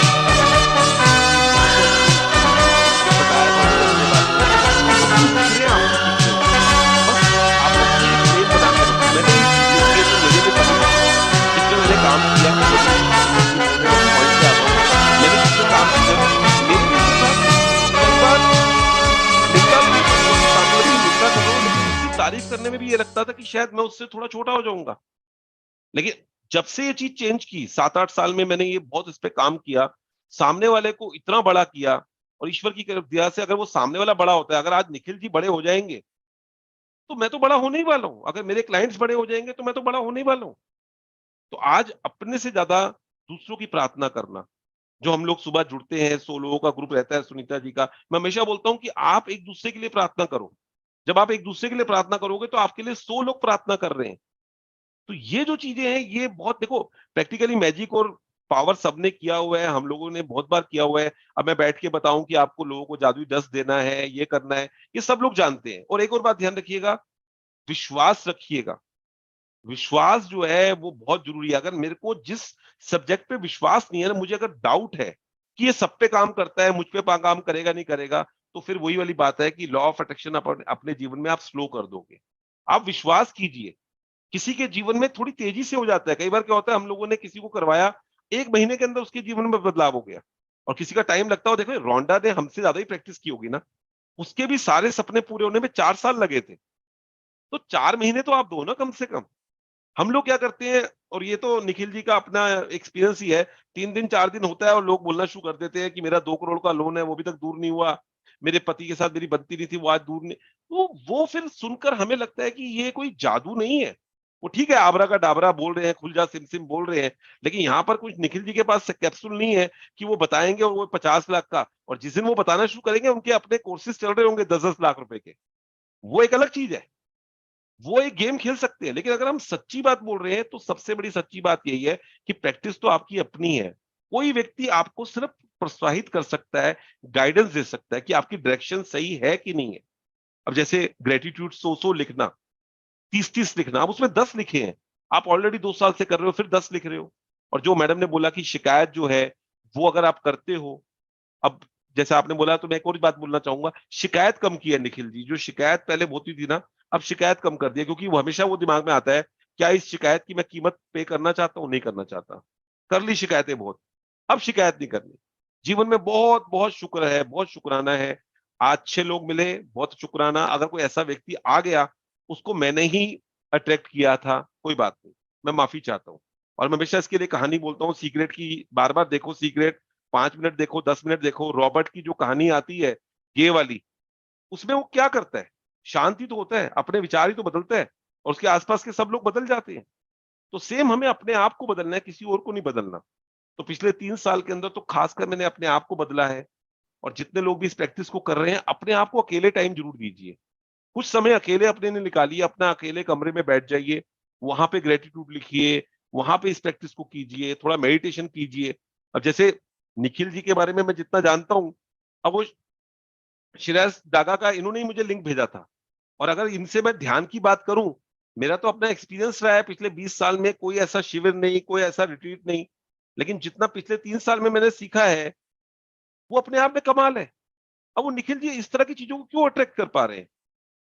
B: आपकी जो बताया था मैंने अपने बारे में, वो सब सीख रहे हैं, आप भी सीख रहे हो। बस आप अपनी एक फ्रेम बना के रखो। मैंने एक चीज देखी है जो मेरे में कमी थी, जिसमें मैंने काम किया, मैं भी दूसरे पॉइंट पे आता हूँ। मैंने जिसमें काम किया, मेरे में ये था कि कई बार मिलता भी हूँ किसी को, सामने वाले से मिलता तो हूँ, लेकिन उसकी तारीफ करने में भी ये लगता था कि शायद मैं उससे थोड़ा छोटा हो जाऊंगा। लेकिन जब से ये चीज चेंज की, 7-8 साल में मैंने ये बहुत इस पे काम किया, सामने वाले को इतना बड़ा किया, और ईश्वर की दया से अगर वो सामने वाला बड़ा होता है, अगर आज निखिल जी बड़े हो जाएंगे तो मैं तो बड़ा होने ही वाला हूं, अगर मेरे क्लाइंट्स बड़े हो जाएंगे तो मैं तो बड़ा होने ही वाला हूं। तो आज अपने से ज्यादा दूसरों की प्रार्थना करना, जो हम लोग सुबह जुड़ते हैं, 100 लोगों का ग्रुप रहता है सुनीता जी का, मैं हमेशा बोलता हूं कि आप एक दूसरे के लिए प्रार्थना करो। जब आप एक दूसरे के लिए प्रार्थना करोगे तो आपके लिए 100 लोग प्रार्थना कर रहे हैं। तो ये जो चीजें हैं, ये बहुत, देखो, प्रैक्टिकली मैजिक और पावर सबने किया हुआ है, हम लोगों ने बहुत बार किया हुआ है। अब मैं बैठ के बताऊं कि आपको लोगों को जादुई डस्ट देना है, ये करना है, ये सब लोग जानते हैं। और एक और बात ध्यान रखिएगा, विश्वास रखिएगा। विश्वास जो है वो बहुत जरूरी है। अगर मेरे को जिस सब्जेक्ट पे विश्वास नहीं है ना, मुझे अगर डाउट है कि ये सब पे काम करता है, मुझ पे काम करेगा नहीं करेगा, तो फिर वही वाली बात है कि लॉ ऑफ अट्रैक्शन अपने जीवन में आप स्लो कर दोगे। आप विश्वास कीजिए। किसी के जीवन में थोड़ी तेजी से हो जाता है। कई बार क्या होता है, हम लोगों ने किसी को करवाया, 1 महीने के अंदर उसके जीवन में बदलाव हो गया, और किसी का टाइम लगता हो। देखो, रोंडा ने हमसे ज्यादा ही प्रैक्टिस की होगी ना, उसके भी सारे सपने पूरे होने में 4 साल लगे थे। तो 4 महीने तो आप दो ना कम से कम। हम लोग क्या करते हैं, और ये तो निखिल जी का अपना एक्सपीरियंस ही है, 3 दिन 4 दिन होता है और लोग बोलना शुरू कर देते हैं कि मेरा 2 करोड़ का लोन है, वो अभी तक दूर नहीं हुआ, मेरे पति के साथ मेरी बनती नहीं थी, वो आज दूर नहीं। तो वो फिर सुनकर हमें लगता है कि ये कोई जादू नहीं है। वो ठीक है, आबरा का डाबरा बोल रहे हैं, खुल जा सिम सिम बोल रहे हैं, लेकिन यहाँ पर कुछ निखिल जी के पास कैप्सूल नहीं है कि वो बताएंगे और वो 50 लाख का, और जिस दिन वो बताना शुरू करेंगे उनके अपने कोर्सेज चल रहे होंगे 10-10 लाख रुपए के, वो एक अलग चीज है। वो एक गेम खेल सकते हैं। लेकिन अगर हम सच्ची बात बोल रहे हैं तो सबसे बड़ी सच्ची बात यही है कि प्रैक्टिस तो आपकी अपनी है। कोई व्यक्ति आपको सिर्फ प्रोत्साहित कर सकता है, गाइडेंस दे सकता है कि आपकी डायरेक्शन सही है कि नहीं है। अब जैसे ग्रेटिट्यूड 100 लिखना, 30 लिखना, अब उसमें 10 लिखे हैं, आप ऑलरेडी 2 साल से कर रहे हो, फिर 10 लिख रहे हो। और जो मैडम ने बोला कि शिकायत जो है वो अगर आप करते हो, अब जैसे आपने बोला, तो मैं एक और बात बोलना चाहूंगा, शिकायत कम की है निखिल जी। जो शिकायत पहले होती थी ना, अब शिकायत कम कर दिया, क्योंकि वो हमेशा वो दिमाग में आता है, क्या इस शिकायत की मैं कीमत पे करना चाहता हूं, नहीं करना चाहता, कर ली शिकायतें बहुत, अब शिकायत नहीं करनी। जीवन में बहुत बहुत शुक्र है, बहुत शुक्राना है। आज 6 लोग मिले, बहुत शुक्राना। अगर कोई ऐसा व्यक्ति आ गया, उसको मैंने ही अट्रैक्ट किया था, कोई बात नहीं, मैं माफी चाहता हूँ। और मैं हमेशा इसके लिए कहानी बोलता हूँ, सीक्रेट की, बार बार देखो सीक्रेट, 5 मिनट देखो, 10 मिनट देखो। रॉबर्ट की जो कहानी आती है, ये वाली, उसमें वो क्या करता है, शांति तो होता है, अपने विचार ही तो बदलता है, और उसके आसपास के सब लोग बदल जाते हैं। तो सेम हमें अपने आप को बदलना है, किसी और को नहीं बदलना। तो पिछले 3 साल के अंदर तो खासकर मैंने अपने आप को बदला है। और जितने लोग भी इस प्रैक्टिस को कर रहे हैं, अपने आप को अकेले टाइम जरूर दीजिए। कुछ समय अकेले अपने ने निकालिए, अपना अकेले कमरे में बैठ जाइए, वहां पे ग्रेटिट्यूड लिखिए, वहां पे इस प्रैक्टिस को कीजिए, थोड़ा मेडिटेशन कीजिए। अब जैसे निखिल जी के बारे में मैं जितना जानता हूँ, अब वो श्रेयस डागा का इन्होंने ही मुझे लिंक भेजा था, और अगर इनसे मैं ध्यान की बात करूं, मेरा तो अपना एक्सपीरियंस रहा है पिछले 20 साल में, कोई ऐसा शिविर नहीं, कोई ऐसा रिट्रीट नहीं, लेकिन जितना पिछले 3 साल में मैंने सीखा है, वो अपने आप में कमाल है। अब वो निखिल जी इस तरह की चीजों को क्यों अट्रैक्ट कर पा रहे हैं?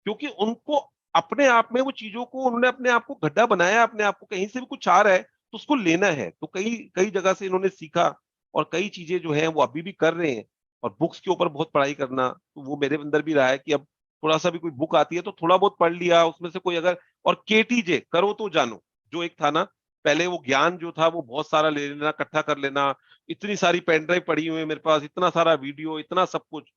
B: क्योंकि उनको अपने आप में वो चीजों को, उन्होंने अपने आप को गड्ढा बनाया, अपने आप को कहीं से भी कुछ आ रहा है तो उसको लेना है। तो कई कई जगह से इन्होंने सीखा, और कई चीजें जो है वो अभी भी कर रहे हैं। और बुक्स के ऊपर बहुत पढ़ाई करना, तो वो मेरे अंदर भी रहा है कि अब थोड़ा सा भी कोई बुक आती है तो थोड़ा बहुत पढ़ लिया उसमें से कोई अगर, और केटीजे करो तो जानो, जो एक था ना पहले, वो ज्ञान जो था वो बहुत सारा ले लेना, इकट्ठा कर लेना, इतनी सारी पेन ड्राइव पड़ी हुई है मेरे पास, इतना सारा वीडियो, इतना सब कुछ।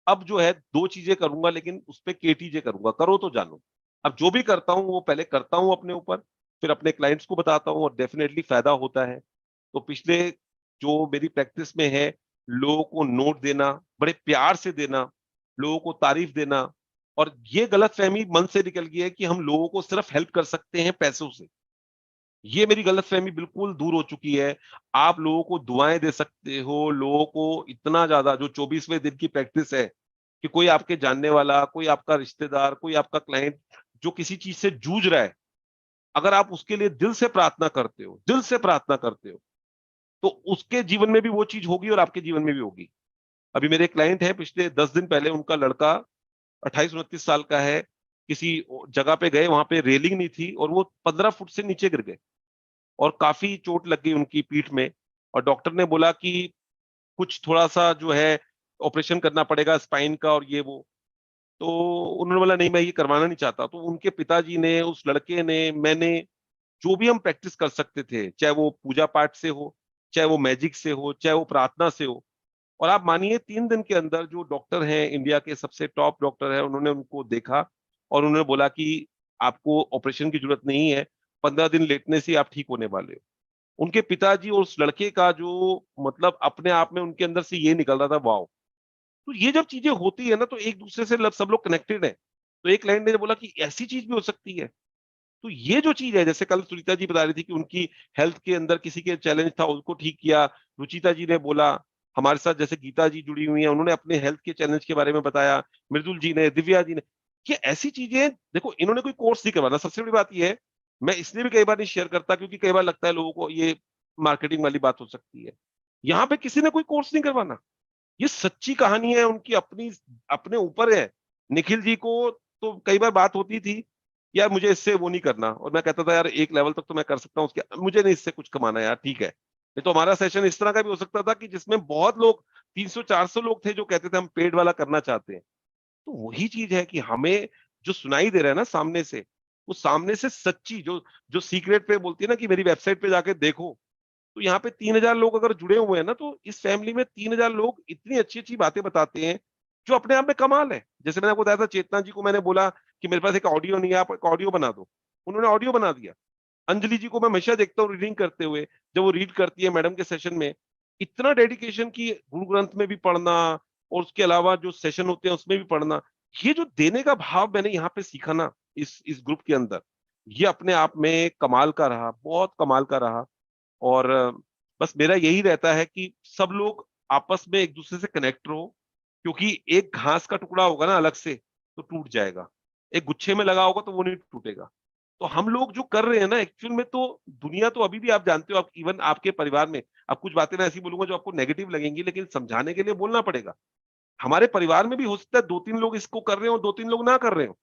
B: अब जो है 2 चीजें करूंगा, लेकिन उस पे केटीजे करूंगा, करो तो जानो। अब जो भी करता हूँ वो पहले करता हूँ अपने ऊपर, फिर अपने क्लाइंट्स को बताता हूँ, और डेफिनेटली फायदा होता है। तो पिछले जो मेरी प्रैक्टिस में है, लोगों को नोट देना, बड़े प्यार से देना, लोगों को तारीफ देना, और ये गलतफहमी मन से निकल गई है कि हम लोगों को सिर्फ हेल्प कर सकते हैं पैसों से। ये मेरी गलतफहमी बिल्कुल दूर हो चुकी है। आप लोगों को दुआएं दे सकते हो, लोगों को इतना ज्यादा, जो 24वें दिन की प्रैक्टिस है, कि कोई आपके जानने वाला, कोई आपका रिश्तेदार, कोई आपका क्लाइंट जो किसी चीज से जूझ रहा है, अगर आप उसके लिए दिल से प्रार्थना करते हो, दिल से प्रार्थना करते हो, तो उसके जीवन में भी वो चीज होगी और आपके जीवन में भी होगी। अभी मेरे क्लाइंट है, पिछले 10 दिन पहले उनका लड़का 28-29 साल का है, किसी जगह पे गए, वहां पे रेलिंग नहीं थी और वो 15 फुट से नीचे गिर गए, और काफी चोट लग गई उनकी पीठ में, और डॉक्टर ने बोला कि कुछ थोड़ा सा जो है ऑपरेशन करना पड़ेगा स्पाइन का और ये वो। तो उन्होंने बोला नहीं, मैं ये करवाना नहीं चाहता। तो उनके पिताजी ने, उस लड़के ने, मैंने, जो भी हम प्रैक्टिस कर सकते थे, चाहे वो पूजा पाठ से हो, चाहे वो मैजिक से हो, चाहे वो प्रार्थना से हो, और आप मानिए 3 दिन के अंदर जो डॉक्टर हैं, इंडिया के सबसे टॉप डॉक्टर है, उन्होंने उनको देखा और उन्होंने बोला कि आपको ऑपरेशन की जरूरत नहीं है, 15 दिन लेटने से आप ठीक होने वाले हो। उनके पिताजी और उस लड़के का जो, मतलब अपने आप में उनके अंदर से ये निकल रहा था, वाओ। तो ये जब चीजें होती है ना, तो एक दूसरे से सब लोग कनेक्टेड है। तो एक क्लाइंट ने बोला कि ऐसी चीज भी हो सकती है। तो ये जो चीज है, जैसे कल सुनीता जी बता रही थी कि उनकी हेल्थ के अंदर किसी के चैलेंज था, उसको ठीक किया। रुचिता जी ने बोला, हमारे साथ जैसे गीता जी जुड़ी हुई हैं, उन्होंने अपने हेल्थ के चैलेंज के बारे में बताया। मृदुल जी ने, दिव्या जी ने, ये ऐसी चीजें, देखो इन्होंने कोई कोर्स नहीं करवाना। सबसे बड़ी बात ये है, मैं इसलिए भी कई बार नहीं शेयर करता क्योंकि कई बार लगता है लोगों को ये मार्केटिंग वाली बात हो सकती है। यहाँ पे किसी ने कोई कोर्स नहीं करवाना, ये सच्ची कहानी है उनकी अपनी, अपने ऊपर है। निखिल जी को तो कई बार बात होती थी, यार मुझे इससे वो नहीं करना, और मैं कहता था यार एक लेवल तक तो मैं कर सकता हूँ, उसके मुझे नहीं इससे कुछ कमाना यार, ठीक है। नहीं तो हमारा सेशन इस तरह का भी हो सकता था कि जिसमें बहुत लोग, 300-400 लोग थे जो कहते थे हम पेड वाला करना चाहते हैं। तो वही चीज है कि हमें जो सुनाई दे रहा है ना सामने से, वो सामने से सच्ची, जो जो सीक्रेट पे बोलती है ना कि मेरी वेबसाइट पे जाके देखो, तो यहाँ पे 3000 लोग अगर जुड़े हुए हैं ना, तो इस फैमिली में 3000 लोग इतनी अच्छी अच्छी बातें बताते हैं, जो अपने आप में कमाल है। जैसे मैंने आपको बताया था, चेतना जी को मैंने बोला कि मेरे पास एक ऑडियो नहीं है, आप एक ऑडियो बना दो, उन्होंने ऑडियो बना दिया। अंजलि जी को मैं हमेशा देखता हूँ रीडिंग करते हुए, जब वो रीड करती है मैडम के सेशन में, इतना डेडिकेशन की, गुरु ग्रंथ में भी पढ़ना, और उसके अलावा जो सेशन होते हैं उसमें भी पढ़ना। ये जो देने का भाव मैंने यहाँ पे सीखा ना, इस ग्रुप के अंदर, ये अपने आप में कमाल का रहा, बहुत कमाल का रहा। और बस मेरा यही रहता है कि सब लोग आपस में एक दूसरे से कनेक्ट रहो, क्योंकि एक घास का टुकड़ा होगा ना अलग से तो टूट जाएगा, एक गुच्छे में लगा होगा तो वो नहीं टूटेगा। तो हम लोग जो कर रहे हैं ना एक्चुअल में, तो दुनिया तो अभी भी आप जानते हो, आप इवन आपके परिवार में, अब कुछ बातें मैं ऐसी बोलूंगा जो आपको नेगेटिव लगेंगी, लेकिन समझाने के लिए बोलना पड़ेगा। हमारे परिवार में भी हो सकता है 2-3 लोग इसको कर रहे हो, 2-3 लोग ना कर रहे हो,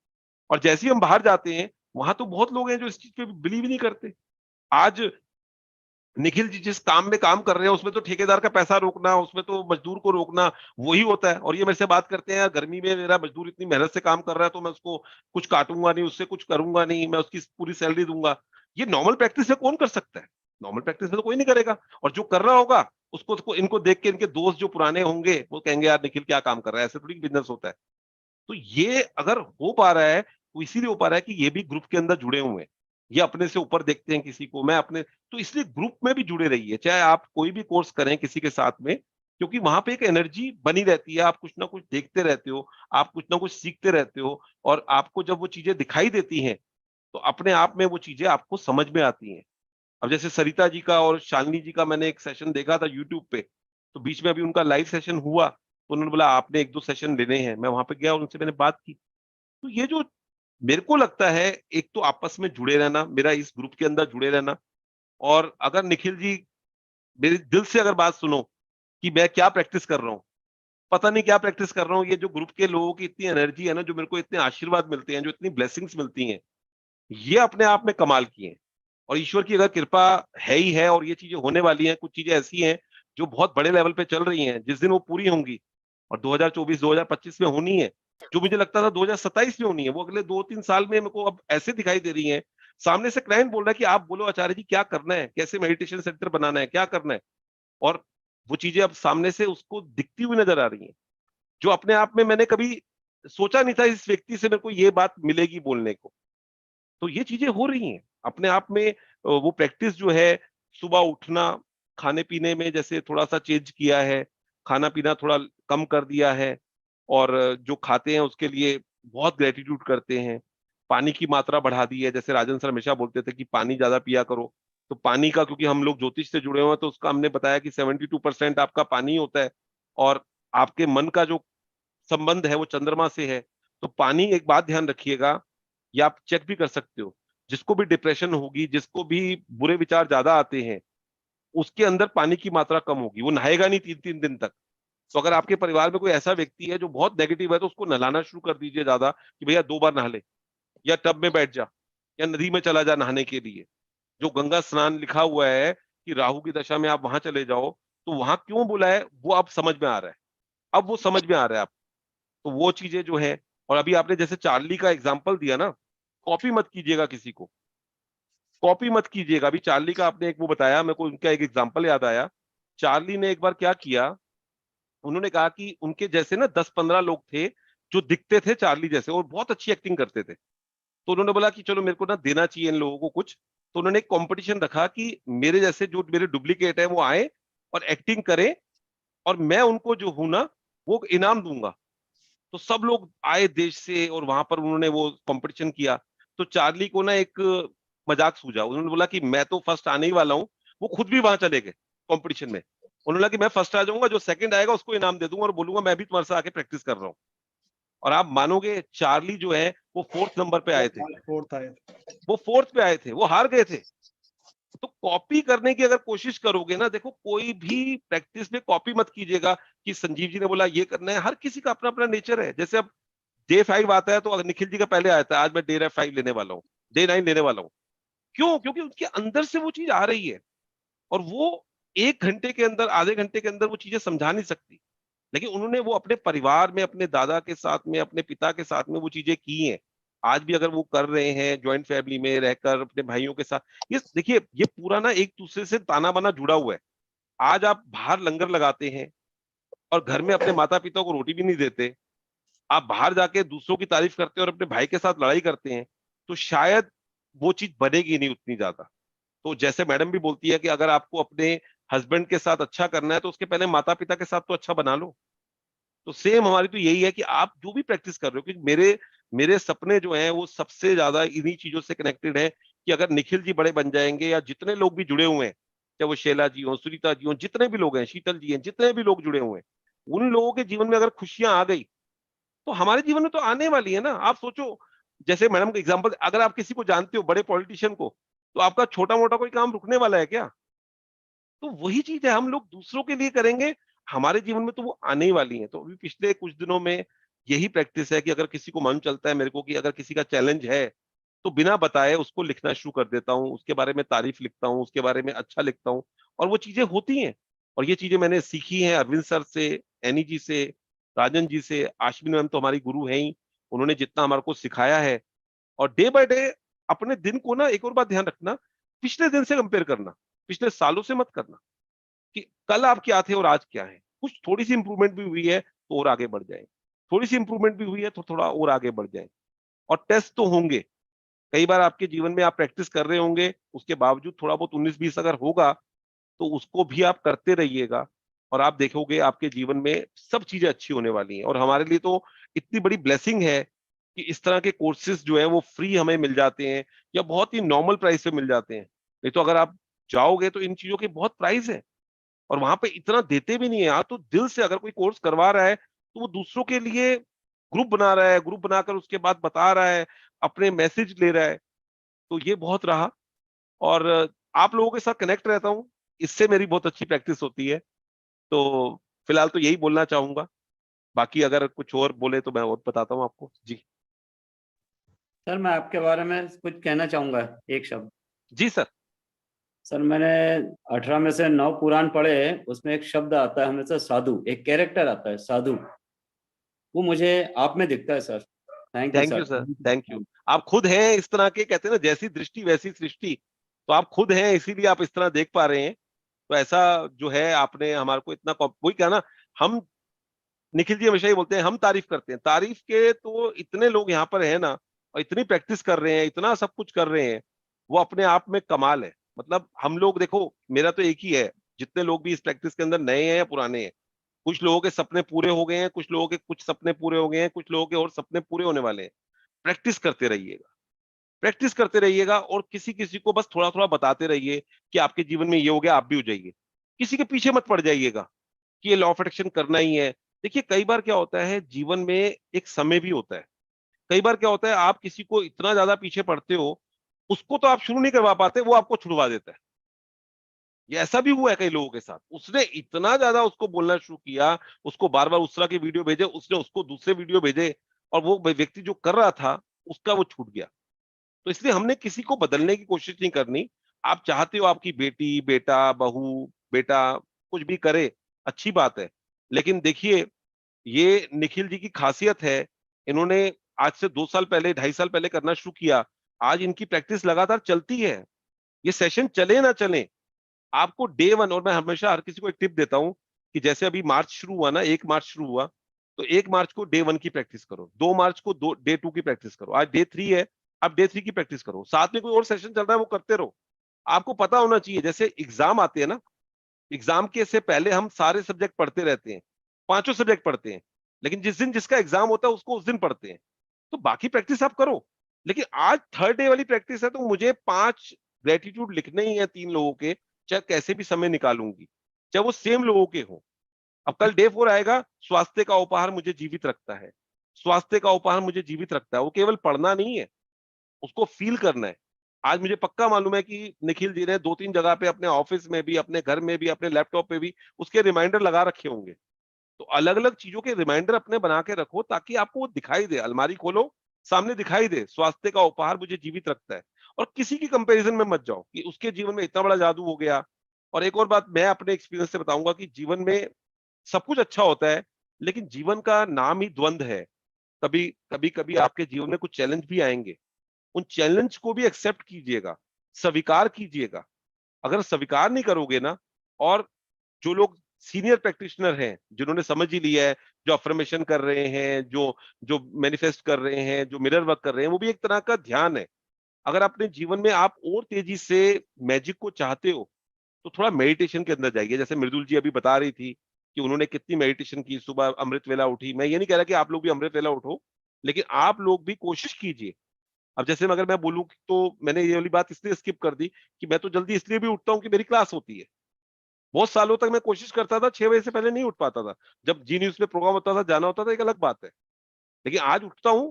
B: और जैसे ही हम बाहर जाते हैं, वहां तो बहुत लोग हैं जो इस चीज पे बिलीव ही नहीं करते। आज निखिल जी जिस काम में काम कर रहे हैं, उसमें तो ठेकेदार का पैसा रोकना, उसमें तो मजदूर को रोकना वही होता है। और ये मेरे से बात करते हैं, यार गर्मी में मेरा मजदूर इतनी मेहनत से काम कर रहा है, तो मैं उसको कुछ काटूंगा नहीं, उससे कुछ करूंगा नहीं, मैं उसकी पूरी सैलरी दूंगा। ये नॉर्मल प्रैक्टिस में कौन कर सकता है? नॉर्मल प्रैक्टिस में तो कोई नहीं करेगा। और जो कर रहा होगा, उसको इनको देख के इनके दोस्त जो पुराने होंगे वो कहेंगे यार निखिल क्या काम कर रहा है, ऐसे थोड़ी बिजनेस होता है। तो ये अगर हो पा रहा है, तो इसीलिए हो पा रहा है कि ये भी ग्रुप के अंदर जुड़े हुए हैं। ये अपने से ऊपर देखते हैं किसी को, मैं अपने, तो इसलिए ग्रुप में भी जुड़े रहिए, चाहे आप कोई भी कोर्स करें किसी के साथ में, क्योंकि वहां पे एक एनर्जी बनी रहती है, आप कुछ ना कुछ देखते रहते हो, आप कुछ ना कुछ सीखते रहते हो, और आपको जब वो चीजें दिखाई देती हैं, तो अपने आप में वो चीजें आपको समझ में आती हैं। अब जैसे सरिता जी का और शालिनी जी का मैंने एक सेशन देखा था यूट्यूब पे, तो बीच में अभी उनका लाइव सेशन हुआ, तो उन्होंने बोला आपने 1-2 सेशन लेने हैं, मैं वहां पे गया और उनसे मैंने बात की। तो ये जो मेरे को लगता है, एक तो आपस में जुड़े रहना, मेरा इस ग्रुप के अंदर जुड़े रहना, और अगर निखिल जी मेरे दिल से अगर बात सुनो कि मैं क्या प्रैक्टिस कर रहा हूँ, पता नहीं क्या प्रैक्टिस कर रहा हूँ, ये जो ग्रुप के लोगों की इतनी एनर्जी है ना, जो मेरे को इतने आशीर्वाद मिलते हैं, जो इतनी ब्लेसिंग्स मिलती हैं, ये अपने आप में कमाल की हैं। और ईश्वर की अगर कृपा है ही है, और ये चीजें होने वाली हैं, कुछ चीजें ऐसी हैं जो बहुत बड़े लेवल पे चल रही हैं, जिस दिन वो पूरी होंगी, और 2024 2025 में होनी है, जो मुझे लगता था 2027 में होनी है, वो अगले 2-3 साल में मेरे को अब ऐसे दिखाई दे रही है। सामने से क्लाइंट बोल रहा है कि आप बोलो आचार्य जी क्या करना है, कैसे मेडिटेशन सेंटर बनाना है, क्या करना है, और वो चीजें अब सामने से उसको दिखती हुई नजर आ रही हैं, जो अपने आप में मैंने कभी सोचा नहीं था इस व्यक्ति से मेरे को ये बात मिलेगी बोलने को। तो ये चीजें हो रही हैं अपने आप में। वो प्रैक्टिस जो है, सुबह उठना, खाने पीने में जैसे थोड़ा सा चेंज किया है, खाना पीना थोड़ा कम कर दिया है, और जो खाते हैं उसके लिए बहुत ग्रेटिट्यूड करते हैं। पानी की मात्रा बढ़ा दी है, जैसे राजन सर हमेशा बोलते थे कि पानी ज्यादा पिया करो, तो पानी का, क्योंकि हम लोग ज्योतिष से जुड़े हुए हैं, तो उसका हमने बताया कि 72% आपका पानी होता है, और आपके मन का जो संबंध है वो चंद्रमा से है। तो पानी, एक बात ध्यान रखिएगा, या आप चेक भी कर सकते हो, जिसको भी डिप्रेशन होगी, जिसको भी बुरे विचार ज्यादा आते हैं, उसके अंदर पानी की मात्रा कम होगी, वो नहाएगा नहीं 3-3 दिन तक। तो अगर आपके परिवार में कोई ऐसा व्यक्ति है जो बहुत नेगेटिव है, तो उसको नहलाना शुरू कर दीजिए ज्यादा, कि भैया 2 बार नहा ले, या टब में बैठ जा, या नदी में चला जा नहाने के लिए। जो गंगा स्नान लिखा हुआ है कि राहु की दशा में आप वहां चले जाओ, तो वहां क्यों बोला है वो अब समझ में आ रहा है, अब वो समझ में आ रहा है आप। तो वो चीजें जो है, और अभी आपने जैसे चार्ली का एग्जाम्पल दिया ना, कॉपी मत कीजिएगा किसी को, कॉपी मत कीजिएगा। अभी चार्ली का आपने एक वो बताया, मेरे को उनका एक एग्जाम्पल याद आया। चार्ली ने एक बार क्या किया, उन्होंने कहा कि उनके जैसे ना 10-15 लोग थे जो दिखते थे चार्ली जैसे और बहुत अच्छी एक्टिंग करते थे। तो उन्होंने बोला कि चलो मेरे को ना देना चाहिए इन लोगों को कुछ। तो उन्होंने एक कंपटीशन रखा कि मेरे जैसे जो मेरे डुप्लीकेट है वो आए और एक्टिंग करें, और मैं उनको जो हूं ना वो इनाम दूंगा। तो सब लोग आए देश से, और वहां पर उन्होंने वो कंपटीशन किया। तो चार्ली को ना एक मजाक सूझा, उन्होंने बोला कि मैं तो फर्स्ट आने ही वाला हूँ। वो खुद भी वहां चले गए कंपटीशन में। उन्होंने बोला कि मैं फर्स्ट आ जाऊंगा, जो सेकंड आएगा उसको इनाम दे दूंगा, और बोलूंगा मैं भी तुम्हारे साथ आके प्रैक्टिस कर रहा हूँ। और आप मानोगे, चार्ली जो है वो 4th नंबर पे आए थे,
A: फोर्थ आए।
B: वो 4th पे आए थे, वो हार गए थे। तो कॉपी करने की अगर कोशिश करोगे ना, देखो कोई भी प्रैक्टिस में कॉपी मत कीजिएगा कि संजीव जी ने बोला ये करना है। हर किसी का अपना अपना नेचर है। जैसे अब डे 5 आता है, तो अगर निखिल जी का पहले आता है, आज मैं डे 5 लेने वाला हूँ, डे 9 लेने वाला हूँ। क्यों? क्योंकि उनके अंदर से वो चीज आ रही है, और वो 1 घंटे के अंदर, आधे घंटे के अंदर वो चीजें समझा नहीं सकती। लेकिन उन्होंने वो अपने परिवार में, अपने दादा के साथ में, अपने पिता के साथ में वो चीजें की हैं। आज भी अगर वो कर रहे हैं ज्वाइंट फैमिली में रहकर अपने भाइयों के साथ, ये देखिए, ये पूरा ना एक दूसरे से ताना बाना जुड़ा हुआ है। आज आप बाहर लंगर लगाते हैं और घर में अपने माता पिता को रोटी भी नहीं देते, आप बाहर जाके दूसरों की तारीफ करते हैं और अपने भाई के साथ लड़ाई करते हैं, तो शायद वो चीज बनेगी नहीं उतनी ज्यादा। तो जैसे मैडम भी बोलती है कि अगर आपको अपने हस्बैंड के साथ अच्छा करना है, तो उसके पहले माता पिता के साथ तो अच्छा बना लो। तो सेम हमारी तो यही है कि आप जो भी प्रैक्टिस कर रहे हो, क्योंकि मेरे मेरे सपने जो हैं वो सबसे ज्यादा इन्हीं चीजों से कनेक्टेड है, कि अगर निखिल जी बड़े बन जाएंगे, या जितने लोग भी जुड़े हुए हैं, चाहे वो शैला जी हो, सुनीता जी हो, जितने भी लोग हैं, शीतल जी हैं, जितने भी लोग जुड़े हुए हैं, उन लोगों के जीवन में अगर खुशियां आ गई, तो हमारे जीवन में तो आने वाली है ना। आप सोचो, जैसे मैडम का एग्जाम्पल, अगर आप किसी को जानते हो बड़े पॉलिटिशियन को, तो आपका छोटा मोटा कोई काम रुकने वाला है क्या? तो वही चीज है, हम लोग दूसरों के लिए करेंगे, हमारे जीवन में तो वो आने ही वाली है। तो अभी पिछले कुछ दिनों में यही प्रैक्टिस है कि अगर किसी को मन चलता है मेरे को कि अगर किसी का चैलेंज है, तो बिना बताए उसको लिखना शुरू कर देता हूँ, उसके बारे में तारीफ लिखता हूँ, उसके बारे में अच्छा लिखता हूँ, और वो चीजें होती हैं। और ये चीजें मैंने सीखी हैं अरविंद सर से, एनी जी से, राजन जी से। आश्विनी मैम तो हमारी गुरु है ही, उन्होंने जितना हमारे को सिखाया है। और डे बाय डे अपने दिन को ना, एक और बात ध्यान रखना, पिछले दिन से कंपेयर करना, पिछले सालों से मत करना, कि कल आप क्या थे और आज क्या है। कुछ थोड़ी सी इंप्रूवमेंट भी हुई है तो और आगे बढ़ जाए, थोड़ी सी इंप्रूवमेंट भी हुई है तो थोड़ा और आगे बढ़ जाए। और टेस्ट तो होंगे, कई बार आपके जीवन में आप प्रैक्टिस कर रहे होंगे, उसके बावजूद थोड़ा बहुत 19-20 अगर होगा, तो उसको भी आप करते रहिएगा, और आप देखोगे आपके जीवन में सब चीजें अच्छी होने वाली हैं। और हमारे लिए तो इतनी बड़ी ब्लेसिंग है कि इस तरह के कोर्सेज जो है वो फ्री हमें मिल जाते हैं, या बहुत ही नॉर्मल प्राइस पे मिल जाते हैं। नहीं तो अगर आप जाओगे तो इन चीजों के बहुत प्राइस है, और वहां पे इतना देते भी नहीं है यार। तो दिल से अगर कोई कोर्स करवा रहा है तो वो दूसरों के लिए ग्रुप बना रहा है, ग्रुप बनाकर उसके बाद बता रहा है, अपने मैसेज ले रहा है, तो ये बहुत रहा। और आप लोगों के साथ कनेक्ट रहता हूँ, इससे मेरी बहुत अच्छी प्रैक्टिस होती है। तो फिलहाल तो यही बोलना चाहूंगा, बाकी अगर कुछ और बोले तो मैं और बताता हूँ आपको जी।
F: सर मैं आपके बारे में कुछ कहना चाहूंगा, एक शब्द।
B: जी सर।
F: सर मैंने 18 में से 9 पुराण पढ़े हैं, उसमें एक शब्द आता है हमेशा, साधु, एक कैरेक्टर आता है साधु, वो मुझे आप में दिखता है sir. Thank you
B: thank you
F: sir.
B: Sir, thank you. आप खुद हैं इस तरह के, कहते हैं ना जैसी दृष्टि वैसी सृष्टि, तो आप खुद हैं इसीलिए आप इस तरह देख पा रहे हैं। तो ऐसा जो है आपने हमारे को इतना वही क्या ना, हम निखिल जी हमेशा ही बोलते हैं हम तारीफ करते हैं, तारीफ के तो इतने लोग यहाँ पर हैं ना, और इतनी प्रैक्टिस कर रहे हैं, इतना सब कुछ कर रहे हैं, वो अपने आप में कमाल है। मतलब हम लोग देखो, मेरा तो एक ही है, जितने लोग भी इस प्रैक्टिस के अंदर नए हैं या पुराने हैं, कुछ लोगों के सपने पूरे हो गए हैं, कुछ लोगों के कुछ सपने पूरे हो गए हैं, कुछ लोगों के और सपने पूरे होने वाले हैं। प्रैक्टिस करते रहिएगा, प्रैक्टिस करते रहिएगा, और किसी किसी को बस थोड़ा थोड़ा बताते रहिए कि आपके जीवन में ये हो गया, आप भी हो जाइए। किसी के पीछे मत पड़ जाइएगा कि ये लॉ ऑफ अट्रैक्शन करना ही है। देखिए कई बार क्या होता है जीवन में, एक समय भी होता है, कई बार क्या होता है आप किसी को इतना ज्यादा पीछे पड़ते हो, उसको तो आप शुरू नहीं करवा पाते, वो आपको छुड़वा देता है। ये ऐसा भी हुआ है कई लोगों के साथ, उसने इतना ज्यादा उसको बोलना शुरू किया, उसको बार बार उस तरह के वीडियो भेजे, उसने उसको दूसरे वीडियो भेजे, और वो व्यक्ति जो कर रहा था उसका वो छूट गया। तो इसलिए हमने किसी को बदलने की कोशिश नहीं करनी। आप चाहते हो आपकी बेटी, बेटा, बहू, बेटा कुछ भी करे, अच्छी बात है, लेकिन देखिए ये निखिल जी की खासियत है, इन्होंने आज से 2 साल पहले, 2.5 साल पहले करना शुरू किया, आज इनकी प्रैक्टिस लगातार चलती है। ये सेशन चले ना चले, आपको डे 1, और मैं हमेशा हर किसी को एक टिप देता हूं कि जैसे अभी मार्च शुरू हुआ ना, 1 मार्च शुरू हुआ, तो 1 मार्च को डे 1 की प्रैक्टिस करो, 2 मार्च को डे 2 की प्रैक्टिस करो, आज डे 3 है, आप डे 3 की प्रैक्टिस करो, साथ में कोई और सेशन चल रहा है वो करते रहो। आपको पता होना चाहिए, जैसे एग्जाम आते हैं ना, एग्जाम के से पहले हम सारे सब्जेक्ट पढ़ते रहते हैं, 5 सब्जेक्ट पढ़ते हैं, लेकिन जिस दिन जिसका एग्जाम होता है उसको उस दिन पढ़ते हैं। तो बाकी प्रैक्टिस आप करो, लेकिन आज 3rd डे वाली प्रैक्टिस है, तो मुझे 5 ग्रेटिट्यूड लिखने ही है 3 लोगों के, चाहे कैसे भी समय निकालूंगी, चाहे वो सेम लोगों के हो। अब कल डे 4 आएगा, स्वास्थ्य का उपहार मुझे जीवित रखता है, स्वास्थ्य का उपहार मुझे जीवित रखता है, वो केवल पढ़ना नहीं है, उसको फील करना है। आज मुझे पक्का मालूम है कि निखिल जी ने 2-3 जगह पे, अपने ऑफिस में भी, अपने घर में भी, अपने लैपटॉप पे भी उसके रिमाइंडर लगा रखे होंगे। तो अलग अलग चीजों के रिमाइंडर अपने बना के रखो, ताकि आपको वो दिखाई दे, अलमारी खोलो, सामने दिखाई दे, स्वास्थ्य का उपहार मुझे जीवित रखता है। और किसी की कंपैरिजन में मत जाओ कि उसके जीवन में इतना बड़ा जादू हो गया। और एक और बात मैं अपने एक्सपीरियंस से बताऊंगा कि जीवन में सब कुछ अच्छा होता है, लेकिन जीवन का नाम ही द्वंद है। कभी कभी कभी आपके जीवन में कुछ चैलेंज भी आएंगे, उन चैलेंज को भी एक्सेप्ट कीजिएगा, स्वीकार कीजिएगा। अगर स्वीकार नहीं करोगे ना, और जो लोग सीनियर प्रैक्टिशनर हैं, जिन्होंने समझ ही लिया है, जो अफर्मेशन कर रहे हैं, जो जो मैनिफेस्ट कर रहे हैं, जो मिरर वर्क कर रहे हैं, वो भी एक तरह का ध्यान है। अगर अपने जीवन में आप और तेजी से मैजिक को चाहते हो, तो थोड़ा मेडिटेशन के अंदर जाइए। जैसे मृदुल जी अभी बता रही थी कि उन्होंने कितनी मेडिटेशन की, सुबह अमृत वेला उठी। मैं ये नहीं कह रहा कि आप लोग भी अमृत वेला उठो, लेकिन आप लोग भी कोशिश कीजिए। अब जैसे अगर मैं बोलूं तो मैंने ये वाली बात इसलिए स्किप कर दी कि मैं तो जल्दी इसलिए भी उठता हूँ कि मेरी क्लास होती है। बहुत सालों तक मैं कोशिश करता था, 6 बजे से पहले नहीं उठ पाता था। जब जी न्यूज में प्रोग्राम होता था, जाना होता था, एक अलग बात है। लेकिन आज उठता हूँ,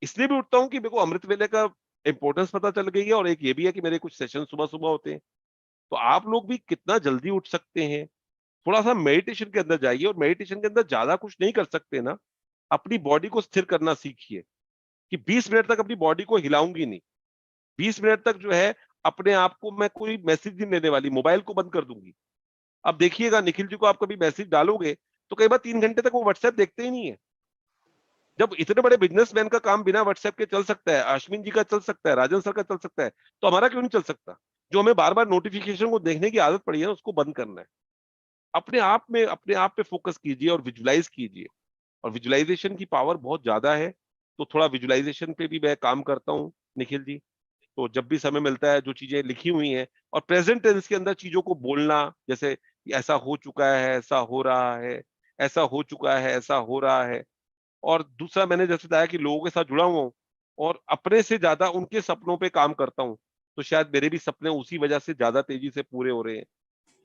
B: इसलिए भी उठता हूँ कि मेरे को अमृत वेले का इंपॉर्टेंस पता चल गई है, और एक ये भी है कि मेरे कुछ सेशन सुबह सुबह होते हैं। तो आप लोग भी कितना जल्दी उठ सकते हैं, थोड़ा सा मेडिटेशन के अंदर जाइए। और मेडिटेशन के अंदर ज्यादा कुछ नहीं कर सकते ना, अपनी बॉडी को स्थिर करना सीखिए कि 20 मिनट तक अपनी बॉडी को हिलाऊंगी नहीं, 20 मिनट तक जो है अपने आप को, मैं कोई मैसेज नहीं देने वाली, मोबाइल को बंद कर दूंगी। अब देखिएगा निखिल जी को आप कभी मैसेज डालोगे तो कई बार 3 घंटे तक वो व्हाट्सएप देखते ही नहीं है। जब इतने बड़े बिजनेसमैन का काम बिना व्हाट्सएप के चल सकता है, अश्विन जी का चल सकता है, राजन सर का चल सकता है, तो हमारा क्यों नहीं चल सकता? जो हमें बार बार नोटिफिकेशन को देखने की आदत पड़ी है ना, उसको बंद करना है। अपने आप पे फोकस कीजिए और विजुलाइज कीजिए। और विजुलाइजेशन की पावर बहुत ज्यादा है, तो थोड़ा विजुलाइजेशन पे भी मैं काम करता हूँ निखिल जी। तो जब भी समय मिलता है, जो चीजें लिखी हुई हैं, और प्रेजेंट टेंस के अंदर चीजों को बोलना, जैसे ऐसा हो चुका है, ऐसा हो रहा है, ऐसा हो चुका है, ऐसा हो रहा है। और दूसरा, मैंने जैसे बताया कि लोगों के साथ जुड़ा हुआ हूँ, और अपने से ज्यादा उनके सपनों पे काम करता हूँ। तो शायद मेरे भी सपने उसी वजह से ज्यादा तेजी से पूरे हो रहे हैं।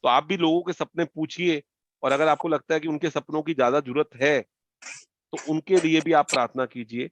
B: तो आप भी लोगों के सपने पूछिए, और अगर आपको लगता है कि उनके सपनों की ज्यादा जरूरत है तो उनके लिए भी आप प्रार्थना कीजिए।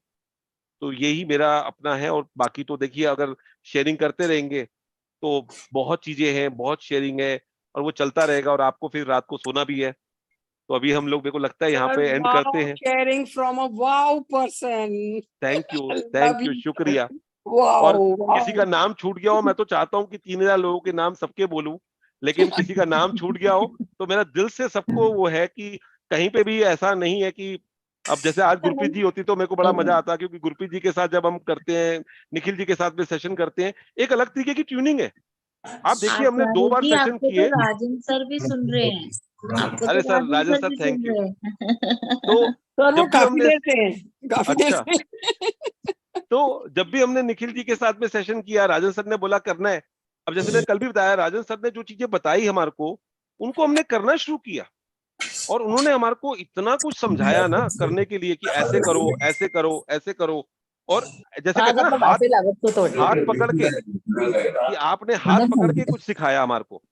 B: तो यही मेरा अपना है। और बाकी तो देखिए, अगर शेयरिंग करते रहेंगे तो बहुत चीजें हैं, बहुत शेयरिंग है, और वो चलता रहेगा, और आपको फिर रात को सोना भी है। तो अभी हम लोग, मेरे को लगता है यहाँ
D: Sir,
B: पे एंड
D: wow,
B: करते हैं।
D: sharing from a wow person.
B: Thank you,
D: Love you, sir.
B: शुक्रिया।
D: Wow,
B: और
D: wow.
B: किसी का नाम छूट गया हो, मैं तो चाहता हूँ कि 3000 लोगों के नाम सबके बोलूं, लेकिन किसी का नाम छूट गया हो तो मेरा दिल से सबको वो है कि कहीं पे भी ऐसा नहीं है कि, अब जैसे आज गुरप्रीत जी होती तो मेरे को बड़ा मजा आता, क्योंकि गुरप्रीत जी के साथ जब हम करते हैं, निखिल जी के साथ भी सेशन करते हैं, एक अलग तरीके की ट्यूनिंग है। आप देखिए, हमने 2 बार
E: जी,
B: सेशन
E: आपको तो
B: किए।
E: राजन सर भी सुन रहे हैं, आपको तो
B: अरे सर,
E: राजन
B: राजन
E: सर
B: सर,
E: भी
B: थैंक
E: सुन
B: यू।
E: रहे हैं।
B: तो
D: सर वो
B: जब भी
D: काफी
B: हमने
D: देर से हैं, काफी देर
B: अच्छा,
D: से।
B: तो जब भी हमने निखिल जी के साथ में सेशन किया, राजन सर ने बोला करना है। अब जैसे मैंने कल भी बताया, राजन सर ने जो चीजें बताई हमारे को, उनको हमने करना शुरू किया, और उन्होंने हमारे को इतना कुछ समझाया ना करने के लिए कि ऐसे करो, ऐसे करो, ऐसे करो। और जैसे कहते हैं ना, हाथ हाथ पकड़ के, कि आपने हाथ पकड़ के कुछ सिखाया हमारे को।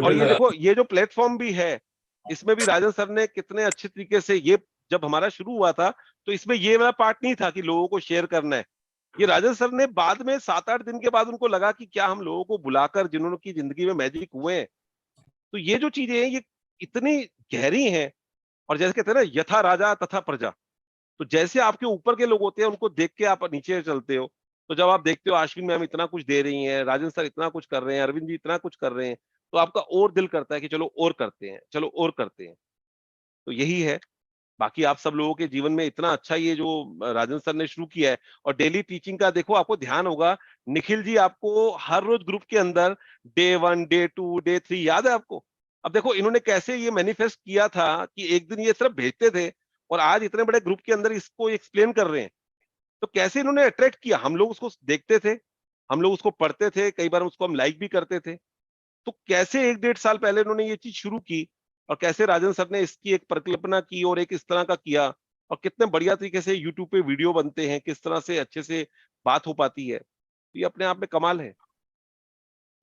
B: और ये देखो, ये जो प्लेटफॉर्म भी है, इसमें भी राजन सर ने कितने अच्छे तरीके से, ये जब हमारा शुरू हुआ था तो इसमें ये वाला पार्ट नहीं था कि लोगों को शेयर करना है। ये राजन सर ने बाद में 7-8 दिन के बाद उनको लगा कि क्या हम लोगों को बुलाकर, जिन्होंने की जिंदगी में मैजिक हुए हैं, तो ये जो चीजें हैं ये इतनी गहरी हैं। और जैसे कहते हैं ना, यथा राजा तथा प्रजा, तो जैसे आपके ऊपर के लोग होते हैं उनको देख के आप नीचे चलते हो। तो जब आप देखते हो अश्विन मैम इतना कुछ दे रही हैं, राजन सर इतना कुछ कर रहे हैं, अरविंद जी इतना कुछ कर रहे हैं, तो आपका और दिल करता है कि चलो और करते हैं, चलो और करते हैं। तो यही है। बाकी आप सब लोगों के जीवन में इतना अच्छा ये जो राजन सर ने शुरू किया है, और डेली टीचिंग का देखो, आपको ध्यान होगा, निखिल जी आपको हर रोज ग्रुप के अंदर डे 1, डे 2, डे 3 याद है आपको? अब देखो इन्होंने कैसे ये मैनिफेस्ट किया था कि एक दिन ये सिर्फ भेजते थे, और आज इतने बड़े ग्रुप के अंदर इसको एक्सप्लेन कर रहे हैं। तो कैसे इन्होंने अट्रैक्ट किया, हम लोग उसको देखते थे, हम लोग उसको पढ़ते थे, कई बार उसको हम लाइक भी करते थे। तो कैसे 1-1.5 साल पहले उन्होंने ये चीज शुरू की, और कैसे राजन सर ने इसकी एक परिकल्पना की और एक इस तरह का किया, और कितने बढ़िया तरीके से यूट्यूब पे वीडियो बनते हैं, किस तरह से अच्छे से बात हो पाती है, तो ये अपने आप में कमाल है।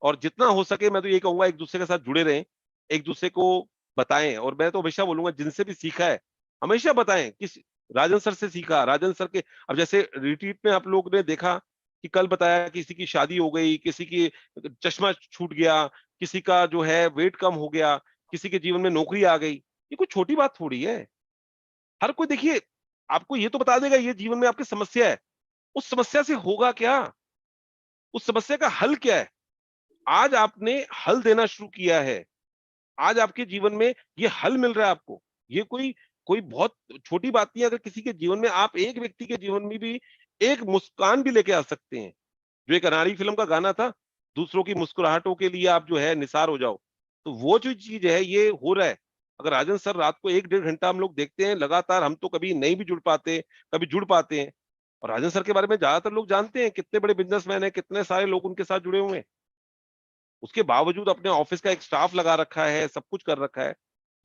B: और जितना हो सके मैं तो ये कहूंगा, एक दूसरे के साथ जुड़े रहें, एक दूसरे को बताएं। और मैं तो हमेशा बोलूंगा, जिनसे भी सीखा है हमेशा बताएं, किस राजन सर से सीखा, राजन सर के। अब जैसे रिट्रीट में आप लोग ने देखा कि कल बताया किसी की शादी हो गई, किसी की चश्मा छूट गया, किसी का जो है वेट कम हो गया, किसी के जीवन में नौकरी आ गई, ये कोई छोटी बात थोड़ी है। हर कोई देखिए आपको ये तो बता देगा ये जीवन में आपकी समस्या है, उस समस्या से होगा क्या, उस समस्या का हल क्या है। आज आपने हल देना शुरू किया है, आज आपके जीवन में ये हल मिल रहा है आपको। ये कोई कोई बहुत छोटी बात नहीं है। अगर किसी के जीवन में, आप एक व्यक्ति के जीवन में भी एक मुस्कान भी लेके आ सकते हैं। जो एक अनाड़ी फिल्म का गाना था, दूसरों की मुस्कुराहटों के लिए आप जो है निसार हो जाओ, तो वो जो चीज है ये हो रहा है। अगर राजन सर रात को 1-1.5 घंटा हम लोग देखते हैं लगातार, हम तो कभी नहीं भी जुड़ पाते, कभी जुड़ पाते हैं। और राजन सर के बारे में ज्यादातर लोग जानते हैं, कितने बड़े बिजनेसमैन हैं, कितने सारे लोग उनके साथ जुड़े हुए हैं। उसके बावजूद अपने ऑफिस का एक स्टाफ लगा रखा है, सब कुछ कर रखा है।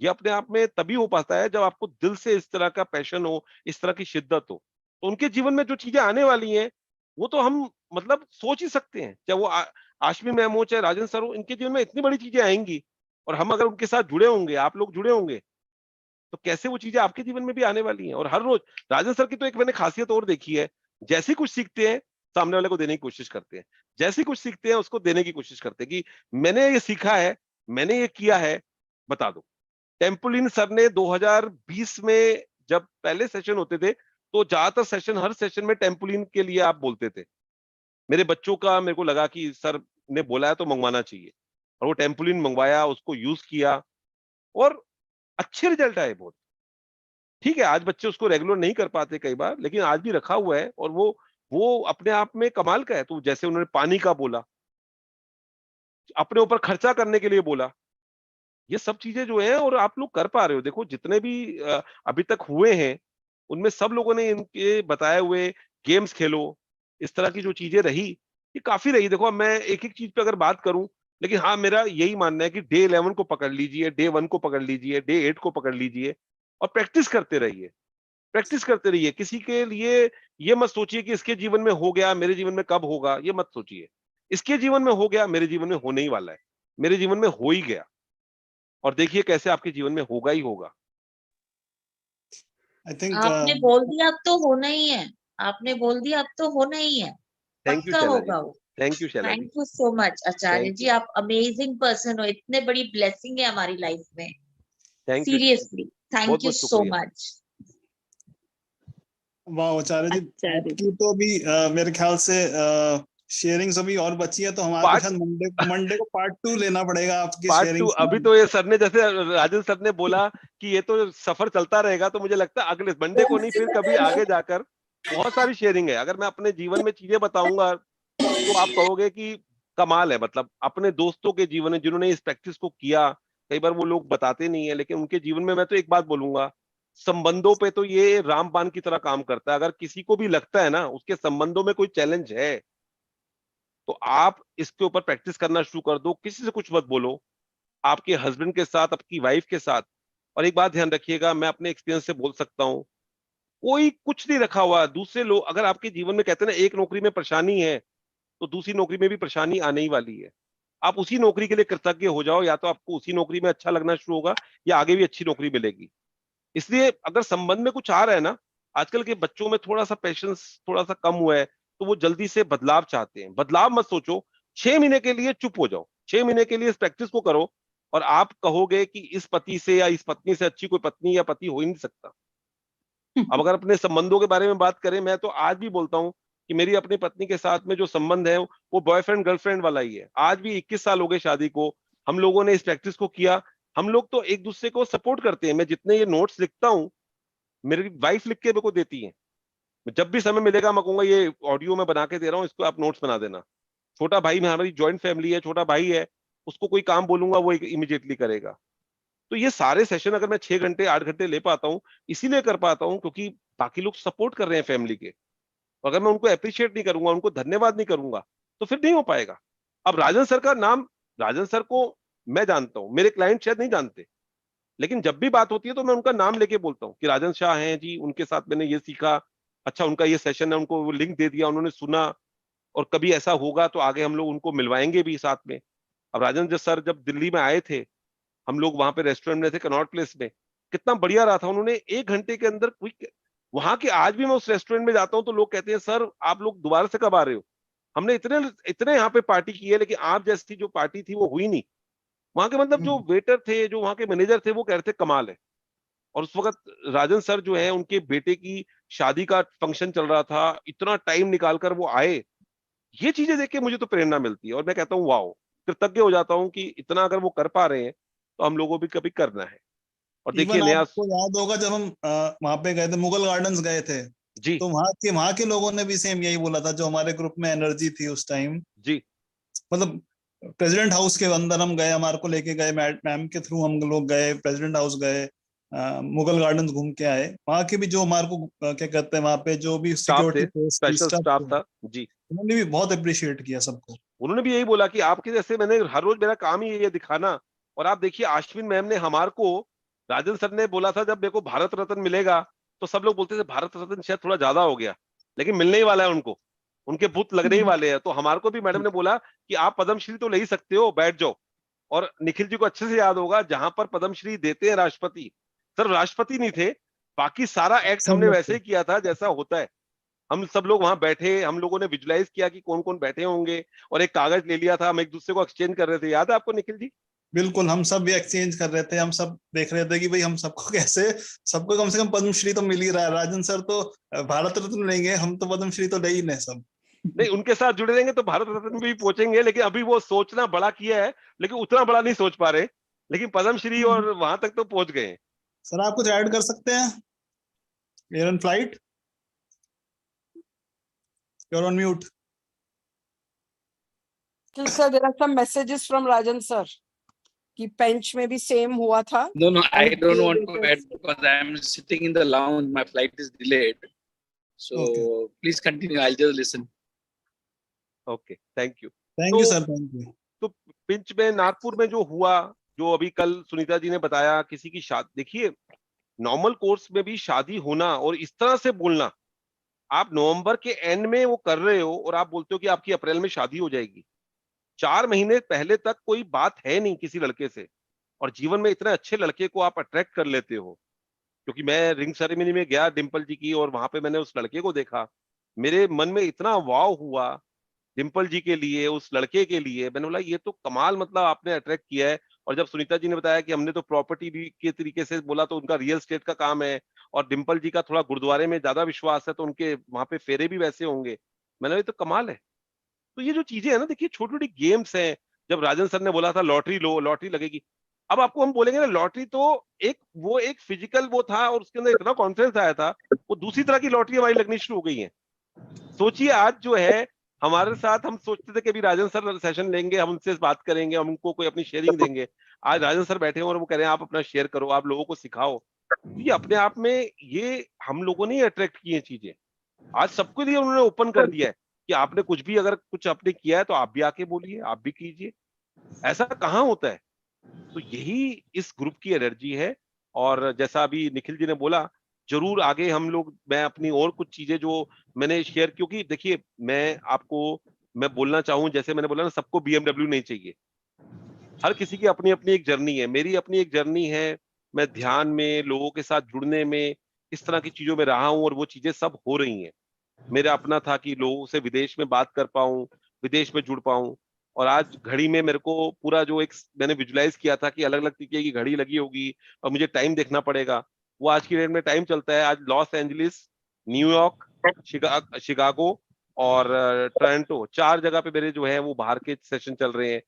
B: ये अपने आप में तभी हो पाता है जब आपको दिल से इस तरह का पैशन हो, इस तरह की शिद्दत हो। तो उनके जीवन में जो चीजें आने वाली हैं, वो तो हम मतलब सोच ही सकते हैं। चाहे वो आश्मी मैम हो, चाहे राजन सर हो, इनके जीवन में इतनी बड़ी चीजें आएंगी। और हम अगर उनके साथ जुड़े होंगे, आप लोग जुड़े होंगे, तो कैसे वो चीजें आपके जीवन में भी आने वाली हैं। और हर रोज राजन सर की तो एक मैंने खासियत और देखी है, जैसे कुछ सीखते हैं सामने वाले को देने की कोशिश करते हैं, जैसे कुछ सीखते हैं उसको देने की कोशिश करते हैं कि मैंने ये सीखा है, मैंने ये किया है, बता दो। टेम्पोलिन सर ने 2020 में जब पहले सेशन होते थे, तो ज्यादातर सेशन, हर सेशन में टेम्पोलिन के लिए आप बोलते थे। मेरे बच्चों का मेरे को लगा कि सर ने बोला है तो मंगवाना चाहिए, और वो टेम्पोलिन मंगवाया, उसको यूज किया, और अच्छे रिजल्ट आए बहुत। ठीक है, आज बच्चे उसको रेगुलर नहीं कर पाते कई बार, लेकिन आज भी रखा हुआ है, और वो अपने आप में कमाल का है। तो जैसे उन्होंने पानी का बोला, अपने ऊपर खर्चा करने के लिए बोला, ये सब चीजें जो है, और आप लोग कर पा रहे हो। देखो जितने भी अभी तक हुए हैं, उनमें सब लोगों ने इनके बताए हुए गेम्स खेलो, इस तरह की जो चीजें रही, ये काफी रही। देखो अब मैं एक एक चीज पे अगर बात करूं, लेकिन हाँ, मेरा यही मानना है कि डे 11 को पकड़ लीजिए, डे 1 को पकड़ लीजिए, डे 8 को पकड़ लीजिए, और प्रैक्टिस करते रहिए, प्रैक्टिस करते रहिए। किसी के लिए ये मत सोचिए कि इसके जीवन में हो गया, मेरे जीवन में कब होगा, ये मत सोचिए। इसके जीवन में हो गया, मेरे जीवन में होने ही वाला है, मेरे जीवन में हो ही गया, और देखिए कैसे आपके जीवन में होगा ही होगा।
A: आई थिंक
E: आपने बोल दिया अब तो होना ही है, आपने बोल दिया अब तो होना ही है,
B: थैंक यू
E: पक्का
B: शैला जी,
E: होगा वो।
B: Thank you Shaila ji,
E: thank you so much Acharya
B: Thank
E: ji, आप अमेजिंग पर्सन हो, इतने बड़ी ब्लेसिंग है हमारी लाइफ में,
B: थैंक यू,
E: सीरियसली थैंक
B: बहुत
E: यू
B: बहुत
E: सो
B: शुक्रिया।
E: मच।
A: वाह आचार्य जी,
E: आचार्य जी।
A: आपकी तो अभी मेरे ख्याल से शेयरिंग्स अभी और बची है, तो हमारे को
B: Part-
A: शायद मंडे को पार्ट 2 लेना पड़ेगा आपकी
B: पार्ट 2
A: शेयरिंग्स।
B: अभी तो ये सर ने, जैसे राजन सर ने बोला कि ये तो सफर चलता रहेगा, तो मुझे लगता है अगले मंडे को नहीं, फिर कभी आगे जाकर बहुत सारी शेयरिंग है। अगर मैं अपने जीवन में चीजें बताऊंगा तो आप कहोगे कि कमाल है। मतलब अपने दोस्तों के जीवन में जिन्होंने इस प्रैक्टिस को किया, कई बार वो लोग बताते नहीं है, लेकिन उनके जीवन में मैं तो एक बात बोलूंगा, संबंधों पे तो ये रामबाण की तरह काम करता है। अगर किसी को भी लगता है ना उसके संबंधों में कोई चैलेंज है, तो आप इसके ऊपर प्रैक्टिस करना शुरू कर दो, किसी से कुछ मत बोलो, आपके हस्बैंड के साथ, आपकी वाइफ के साथ। और एक बात ध्यान रखिएगा, मैं अपने एक्सपीरियंस से बोल सकता हूं, कोई कुछ नहीं रखा हुआ। दूसरे लोग अगर आपके जीवन में, कहते हैं ना, एक नौकरी में परेशानी है तो दूसरी नौकरी में भी परेशानी आने ही वाली है। आप उसी नौकरी के लिए कृतज्ञ हो जाओ, या तो आपको उसी नौकरी में अच्छा लगना शुरू होगा, या आगे भी अच्छी नौकरी मिलेगी। इसलिए अगर संबंध में कुछ आ रहा है ना, आजकल के बच्चों में थोड़ा सा पेशेंस थोड़ा सा कम हुआ है, तो वो जल्दी से बदलाव चाहते हैं। बदलाव मत सोचो, 6 महीने के लिए चुप हो जाओ, 6 महीने के लिए इस प्रैक्टिस को करो, और आप कहोगे कि इस पति से या इस पत्नी से अच्छी कोई पत्नी या पति हो ही नहीं सकता। अब अगर अपने संबंधों के बारे में बात करें, मैं तो आज भी बोलता हूं कि मेरी अपनी पत्नी के साथ में जो संबंध है वो बॉयफ्रेंड गर्लफ्रेंड वाला ही है। आज भी 21 साल हो गए शादी को, हम लोगों ने इस प्रैक्टिस को किया। हम लोग तो एक दूसरे को सपोर्ट करते हैं। मैं जितने ये नोट्स लिखता हूँ, मेरी वाइफ लिख के मेरे को देती है। जब भी समय मिलेगा मैं कहूंगा ये ऑडियो में बना के दे रहा हूँ, इसको आप नोट्स बना देना। छोटा भाई में, हमारी ज्वाइंट फैमिली है, छोटा भाई है, उसको कोई काम बोलूंगा वो इमीडिएटली करेगा। तो ये सारे सेशन अगर मैं 6 घंटे 8 घंटे ले पाता हूँ, इसीलिए कर पाता हूँ क्योंकि बाकी लोग सपोर्ट कर रहे हैं फैमिली के। अगर मैं उनको अप्रिशिएट नहीं करूंगा, उनको धन्यवाद नहीं करूंगा, तो फिर नहीं हो पाएगा। अब राजन सर का नाम, राजन सर को मैं जानता हूं, मेरे क्लाइंट शायद नहीं जानते, लेकिन जब भी बात होती है तो मैं उनका नाम लेके बोलता हूँ कि राजन शाह हैं जी, उनके साथ मैंने ये सीखा, अच्छा उनका ये सेशन है, उनको वो लिंक दे दिया, उन्होंने सुना, और कभी ऐसा होगा तो आगे हम लोग उनको मिलवाएंगे भी साथ में। अब राजन सर जब दिल्ली में आए थे, हम लोग वहां पे रेस्टोरेंट में थे, कनॉट प्लेस में, कितना बढ़िया रहा था। उन्होंने 1 घंटे के अंदर क्विक, वहां के, आज भी मैं उस रेस्टोरेंट में जाता हूँ तो लोग कहते हैं सर आप लोग दोबारा से कब आ रहे हो, हमने इतने इतने यहाँ पे पार्टी की है, लेकिन आप जैसी जो पार्टी थी वो हुई नहीं। वहां के मतलब जो वेटर थे, जो वहां के मैनेजर थे, वो कह रहे थे कमाल है। और उस वक्त राजन सर जो है, उनके बेटे की शादी का फंक्शन चल रहा था, इतना टाइम निकालकर वो आए। ये चीजें देख के मुझे तो प्रेरणा मिलती है, और मैं कहता हूँ वाओ, कृतज्ञ हो जाता हूँ कि इतना अगर वो कर पा रहे हैं तो हम लोगों को भी कभी करना है। और देखिए
A: इवन
B: नया,
A: आपको याद होगा जब हम वहां पे गए थे, मुगल गार्डन्स गए थे,
B: जी
A: तो वहां के लोगों ने भी सेम यही बोला था, जो हमारे ग्रुप में एनर्जी थी उस टाइम।
B: जी,
A: मतलब प्रेसिडेंट हाउस के अंदर हम गए, हमारे को लेके गए, मैम के थ्रू हम लोग गए, प्रेसिडेंट हाउस गए, मुगल गार्डन्स घूम के आए। वहां के भी जो हमारे को क्या कहते हैं, वहां पे जो भी
B: स्टाफ थे,
A: सिक्योरिटी फोर्स थी,
B: स्पेशल
A: स्टाफ
B: स्टाफ
A: थे,
B: था जी।
A: उन्होंने भी बहुत अप्रिशिएट किया सबको।
B: उन्होंने भी यही बोला कि आपके जैसे, मैंने हर रोज, मेरा काम ही ये दिखाना। और आप देखिए अश्विन मैम ने हमारे को, राजन सर ने बोला था जब मेरे को भारत रत्न मिलेगा, तो सब लोग बोलते थे भारत रत्न शायद थोड़ा ज्यादा हो गया, लेकिन मिलने ही वाला है उनको, उनके बूथ लगने ही वाले हैं। तो हमारे को भी मैडम ने बोला कि आप पद्मश्री तो ले ही सकते हो, बैठ जाओ। और निखिल जी को अच्छे से याद होगा, जहां पर पद्मश्री देते हैं राष्ट्रपति, सर राष्ट्रपति नहीं थे, बाकी सारा एक्ट
A: सब
B: हमने
A: लोग
B: वैसे ही किया था जैसा होता है। हम सब लोग वहां बैठे, हम लोगों ने विजुलाइज किया कि कौन कौन बैठे होंगे, और एक कागज ले लिया था, हम एक दूसरे को एक्सचेंज कर रहे थे। याद है आपको निखिल जी?
A: बिल्कुल, हम सब भी एक्सचेंज कर रहे थे, हम सब देख रहे थे कि भाई हम सबको कैसे, सबको कम से कम पद्मश्री तो मिल ही रहा है। राजन सर तो भारत रत्न लेंगे, हम तो पद्मश्री तो ले ही नहीं सब।
B: नहीं, उनके साथ जुड़े रहेंगे तो भारत रत्न भी पहुंचेंगे, लेकिन अभी वो सोचना बड़ा किया है, लेकिन उतना बड़ा नहीं सोच पा रहे, लेकिन पद्मश्री और वहां तक तो पहुंच गए हैं।
A: सर आप कुछ ऐड कर सकते हैं? Air on flight, you're on mute.
D: Sir, there are some messages from Rajan sir कि पेंच में भी सेम हुआ था।
G: No, I
D: And
G: don't
D: he
G: want to
D: was-
G: add because I am sitting in the lounge. My flight is delayed. So
A: Okay.
G: please continue. I'll just listen.
B: Okay, thank you.
A: Thank
B: तो-
A: you sir, thank you.
B: तो pinch में, नागपुर में जो हुआ, जो अभी कल सुनीता जी ने बताया, किसी की शादी, देखिए नॉर्मल कोर्स में भी शादी होना और इस तरह से बोलना, आप नवंबर के एंड में वो कर रहे हो और आप बोलते हो कि आपकी अप्रैल में शादी हो जाएगी, 4 महीने पहले तक कोई बात है नहीं किसी लड़के से, और जीवन में इतने अच्छे लड़के को आप अट्रैक्ट कर लेते हो। क्योंकि मैं रिंग सेरेमनी में गया डिम्पल जी की, और वहां पे मैंने उस लड़के को देखा, मेरे मन में इतना वाव हुआ डिम्पल जी के लिए, उस लड़के के लिए। मैंने बोला ये तो कमाल, मतलब आपने अट्रैक्ट किया है। और जब सुनीता जी ने बताया कि हमने तो प्रॉपर्टी भी के तरीके से बोला, तो उनका रियल एस्टेट का काम है, और डिम्पल जी का थोड़ा गुरुद्वारे में ज्यादा विश्वास है, तो उनके वहां पे फेरे भी वैसे होंगे। मैंने बोला ये तो कमाल है। तो ये जो चीजें है ना, देखिए छोटी छोटी गेम्स हैं। जब राजन सर ने बोला था लॉटरी लो, लॉटरी लगेगी, अब आपको हम बोलेंगे ना लॉटरी तो एक फिजिकल वो था, और उसके अंदर इतना कॉन्फिडेंस आया था, वो दूसरी तरह की लॉटरी हमारी लगनी शुरू हो गई है। सोचिए आज जो है हमारे साथ, हम सोचते थे कि अभी राजन सर सेशन लेंगे, हम उनसे बात करेंगे, हम उनको कोई अपनी शेयरिंग देंगे। आज राजन सर बैठे हैं और वो कह रहे हैं आप अपना शेयर करो, आप लोगों को सिखाओ। तो ये अपने आप में, ये हम लोगों ने अट्रैक्ट की हैं चीजें। आज सबके लिए उन्होंने ओपन कर दिया है कि आपने कुछ भी अगर कुछ आपने किया है तो आप भी आके बोलिए, आप भी कीजिए। ऐसा कहाँ होता है? तो यही इस ग्रुप की एनर्जी है। और जैसा अभी निखिल जी ने बोला, जरूर आगे हम लोग, मैं अपनी और कुछ चीजें जो मैंने शेयर, क्योंकि देखिए मैं बोलना चाहूं, जैसे मैंने बोला ना, सबको BMW नहीं चाहिए। हर किसी की अपनी अपनी एक जर्नी है, मेरी अपनी एक जर्नी है। मैं ध्यान में, लोगों के साथ जुड़ने में, इस तरह की चीजों में रहा हूं, और वो चीजें सब हो रही हैं। मेरा अपना था कि लोगों से विदेश में बात कर पाऊं, विदेश में जुड़ पाऊं। और आज घड़ी में मेरे को पूरा जो एक मैंने विजुलाइज किया था कि अलग अलग तरीके की घड़ी लगी होगी और मुझे टाइम देखना पड़ेगा, वो आज की डेट में टाइम चलता है। आज लॉस एंजलिस, न्यूयॉर्क, शिकागो और टोरंटो, 4 जगह पे मेरे जो है वो बाहर के सेशन चल रहे हैं,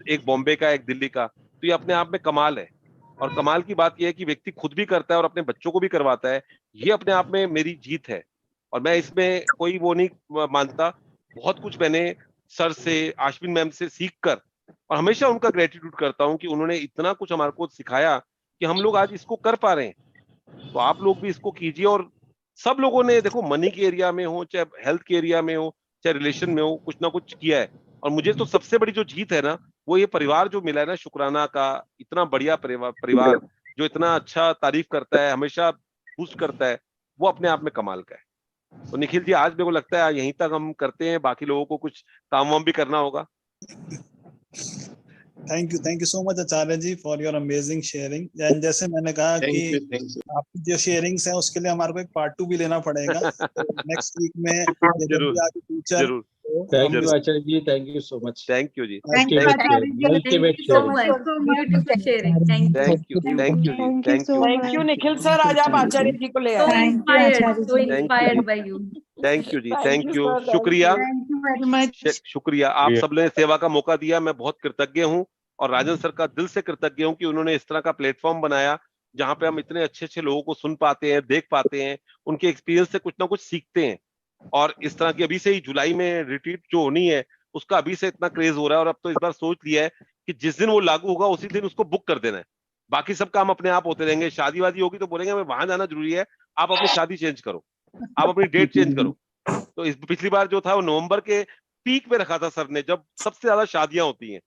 B: एक बॉम्बे का, एक दिल्ली का। तो ये अपने आप में कमाल है। और कमाल की बात यह है कि व्यक्ति खुद भी करता है और अपने बच्चों को भी करवाता है। ये अपने आप में मेरी जीत है, और मैं इसमें कोई वो नहीं मानता। बहुत कुछ मैंने सर से, आश्विन मैम से सीख कर, और हमेशा उनका ग्रेटिट्यूड करता हूं कि उन्होंने इतना कुछ हमारे को सिखाया कि हम लोग आज इसको कर पा रहे हैं। तो आप लोग भी इसको कीजिए। और सब लोगों ने देखो, मनी के एरिया में हो, चाहे हेल्थ के एरिया में हो, चाहे रिलेशन में हो, कुछ ना कुछ किया है। और मुझे तो सबसे बड़ी जो जीत है ना, वो ये परिवार जो मिला है ना, शुक्राना का, इतना बढ़िया परिवार जो इतना अच्छा तारीफ करता है, हमेशा बूस्ट करता है, वो अपने आप में कमाल का है। तो निखिल जी, आज मेरे को लगता है यहीं तक हम करते हैं, बाकी लोगों को कुछ काम वाम भी करना होगा।
A: Thank you so much Acharya ji for your amazing sharing. And जैसे मैंने कहा कि आपकी जो शेयरिंग्स हैं उसके लिए हमारे को एक पार्ट 2 भी लेना पड़ेगा। तो नेक्स्ट वीक में
B: जरूर,
A: आगे फ्यूचर।
B: जरूर।
H: Thank you Acharya ji, thank you so much.
B: Thank you ji,
E: Thank you, Acharya ji.
H: Ultimate
E: Thank you so much. Beautiful sharing. Thank you.
B: Thank you ji,
D: thank you Nikhil sir, आज आप आचार्य जी को ले
E: So
D: आए।
E: inspired, so
B: Thank you.
E: inspired by you.
B: Thank you ji,
D: Thank
B: thank
D: you,
B: you,
D: sir, thank
B: शुक्रिया।
D: you.
E: Thank you very much.
B: शुक्रिया, आप सबने सेवा का मौका दिया, मैं बहुत कृतज्ञ हूँ। और राजन सर का दिल से कृतज्ञ हूँ कि उन्होंने इस तरह का प्लेटफॉर्म बनाया जहाँ पे हम इतने अच्छे अच्छे लोगों को सुन पाते हैं, देख पाते हैं, उनके एक्सपीरियंस से कुछ ना कुछ सीखते हैं। और इस तरह की अभी से ही जुलाई में रिट्रीट जो होनी है, उसका अभी से इतना क्रेज हो रहा है। और अब तो इस बार सोच लिया है कि जिस दिन वो लागू होगा उसी दिन उसको बुक कर देना है। बाकी सब काम अपने आप होते रहेंगे। शादी वादी होगी तो बोलेंगे हमें वहां जाना जरूरी है, आप अपनी शादी चेंज करो, आप अपनी डेट चेंज करो। तो इस पिछली बार जो था वो नवंबर के पीक में रखा था सर ने, जब सबसे ज्यादा शादियां होती हैं।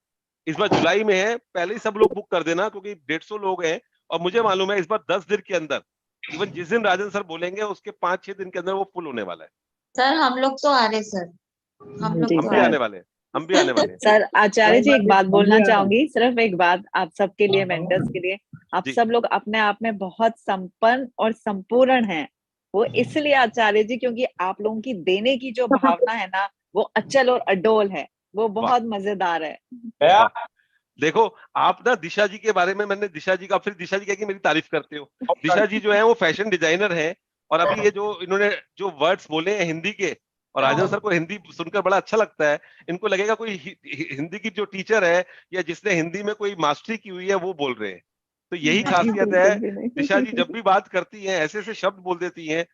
B: इस बार जुलाई में है, पहले ही सब लोग बुक कर देना, क्योंकि 150 लोग हैं। और मुझे मालूम है इस बार 10 दिन के अंदर, इवन जिस दिन राजन सर बोलेंगे उसके 5-6 दिन के अंदर वो फुल होने वाला है।
E: सर हम लोग तो आ रहे सर, हम लोग
I: जी,
B: हम
E: तो
B: भी
E: आ
I: सर।
B: आने वाले हैं, हम भी आने वाले हैं।
I: सर आचार्य जी एक बात बोलना
H: हम भी आ रहे हैं।
I: चाहूंगी, सिर्फ एक बात आप सबके लिए,
H: हाँ, हाँ।
I: मेंटर्स के लिए। आप
B: जी।
I: सब लोग अपने आप में बहुत संपन्न और संपूर्ण हैं। वो इसलिए आचार्य जी क्योंकि आप लोगों की देने की जो भावना है ना, वो अचल और अडोल है, वो बहुत मजेदार है।
B: वाह। देखो आप ना, दिशा जी के बारे में, मैंने दिशा जी का, फिर दिशा जी कह के मेरी तारीफ करते हो। दिशा जी जो है वो फैशन डिजाइनर है। और अभी ये जो इन्होंने जो वर्ड्स बोले हैं हिंदी के, और राजन सर को हिंदी सुनकर बड़ा अच्छा लगता है। इनको लगेगा कोई हिंदी की जो टीचर है या जिसने हिंदी में कोई मास्टरी की हुई है वो बोल रहे हैं। तो यही खासियत है।
I: बिल्कुल भी नहीं।
B: दिशा जी जब भी बात करती हैं ऐसे ऐसे शब्द बोल देती हैं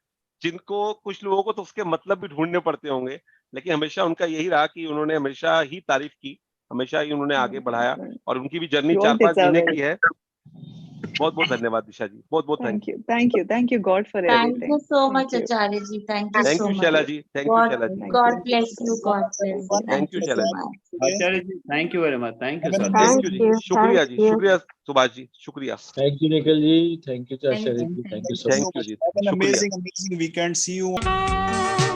B: जिनको कुछ लोगों को तो उसके मतलब भी ढूंढने पड़ते होंगे, लेकिन हमेशा उनका यही रहा कि उन्होंने हमेशा ही तारीफ की, हमेशा ही उन्होंने आगे बढ़ाया। और उनकी भी जर्नी
I: You all
B: 4-5 महीने
I: deserve
B: की
I: it.
B: है। बहुत बहुत धन्यवाद दिशा जी, बहुत बहुत
I: Thank you God for
E: Thank
I: everything.
E: you so
I: Thank
E: much,
I: you.
E: Acharya ji. Thank you
B: thank
E: so
B: you
E: much.
B: Shaila ji, thank you
E: God,
B: Shaila ji,
E: God bless you. God bless you.
B: Thank
E: Thank
B: you,
E: you so
B: Shaila ji.
E: much.
F: Acharya ji thank you very much, thank you sir.
B: Thank you जी, शुक्रिया जी, शुक्रिया सुभाष जी, शुक्रिया।
H: Thank you Nikhil ji, thank you
E: Thank
H: Acharya
E: you.
H: जी, thank you so
B: thank
H: much.
B: You जी,
A: Have an
B: शुक्रिया।
A: amazing weekend. See you.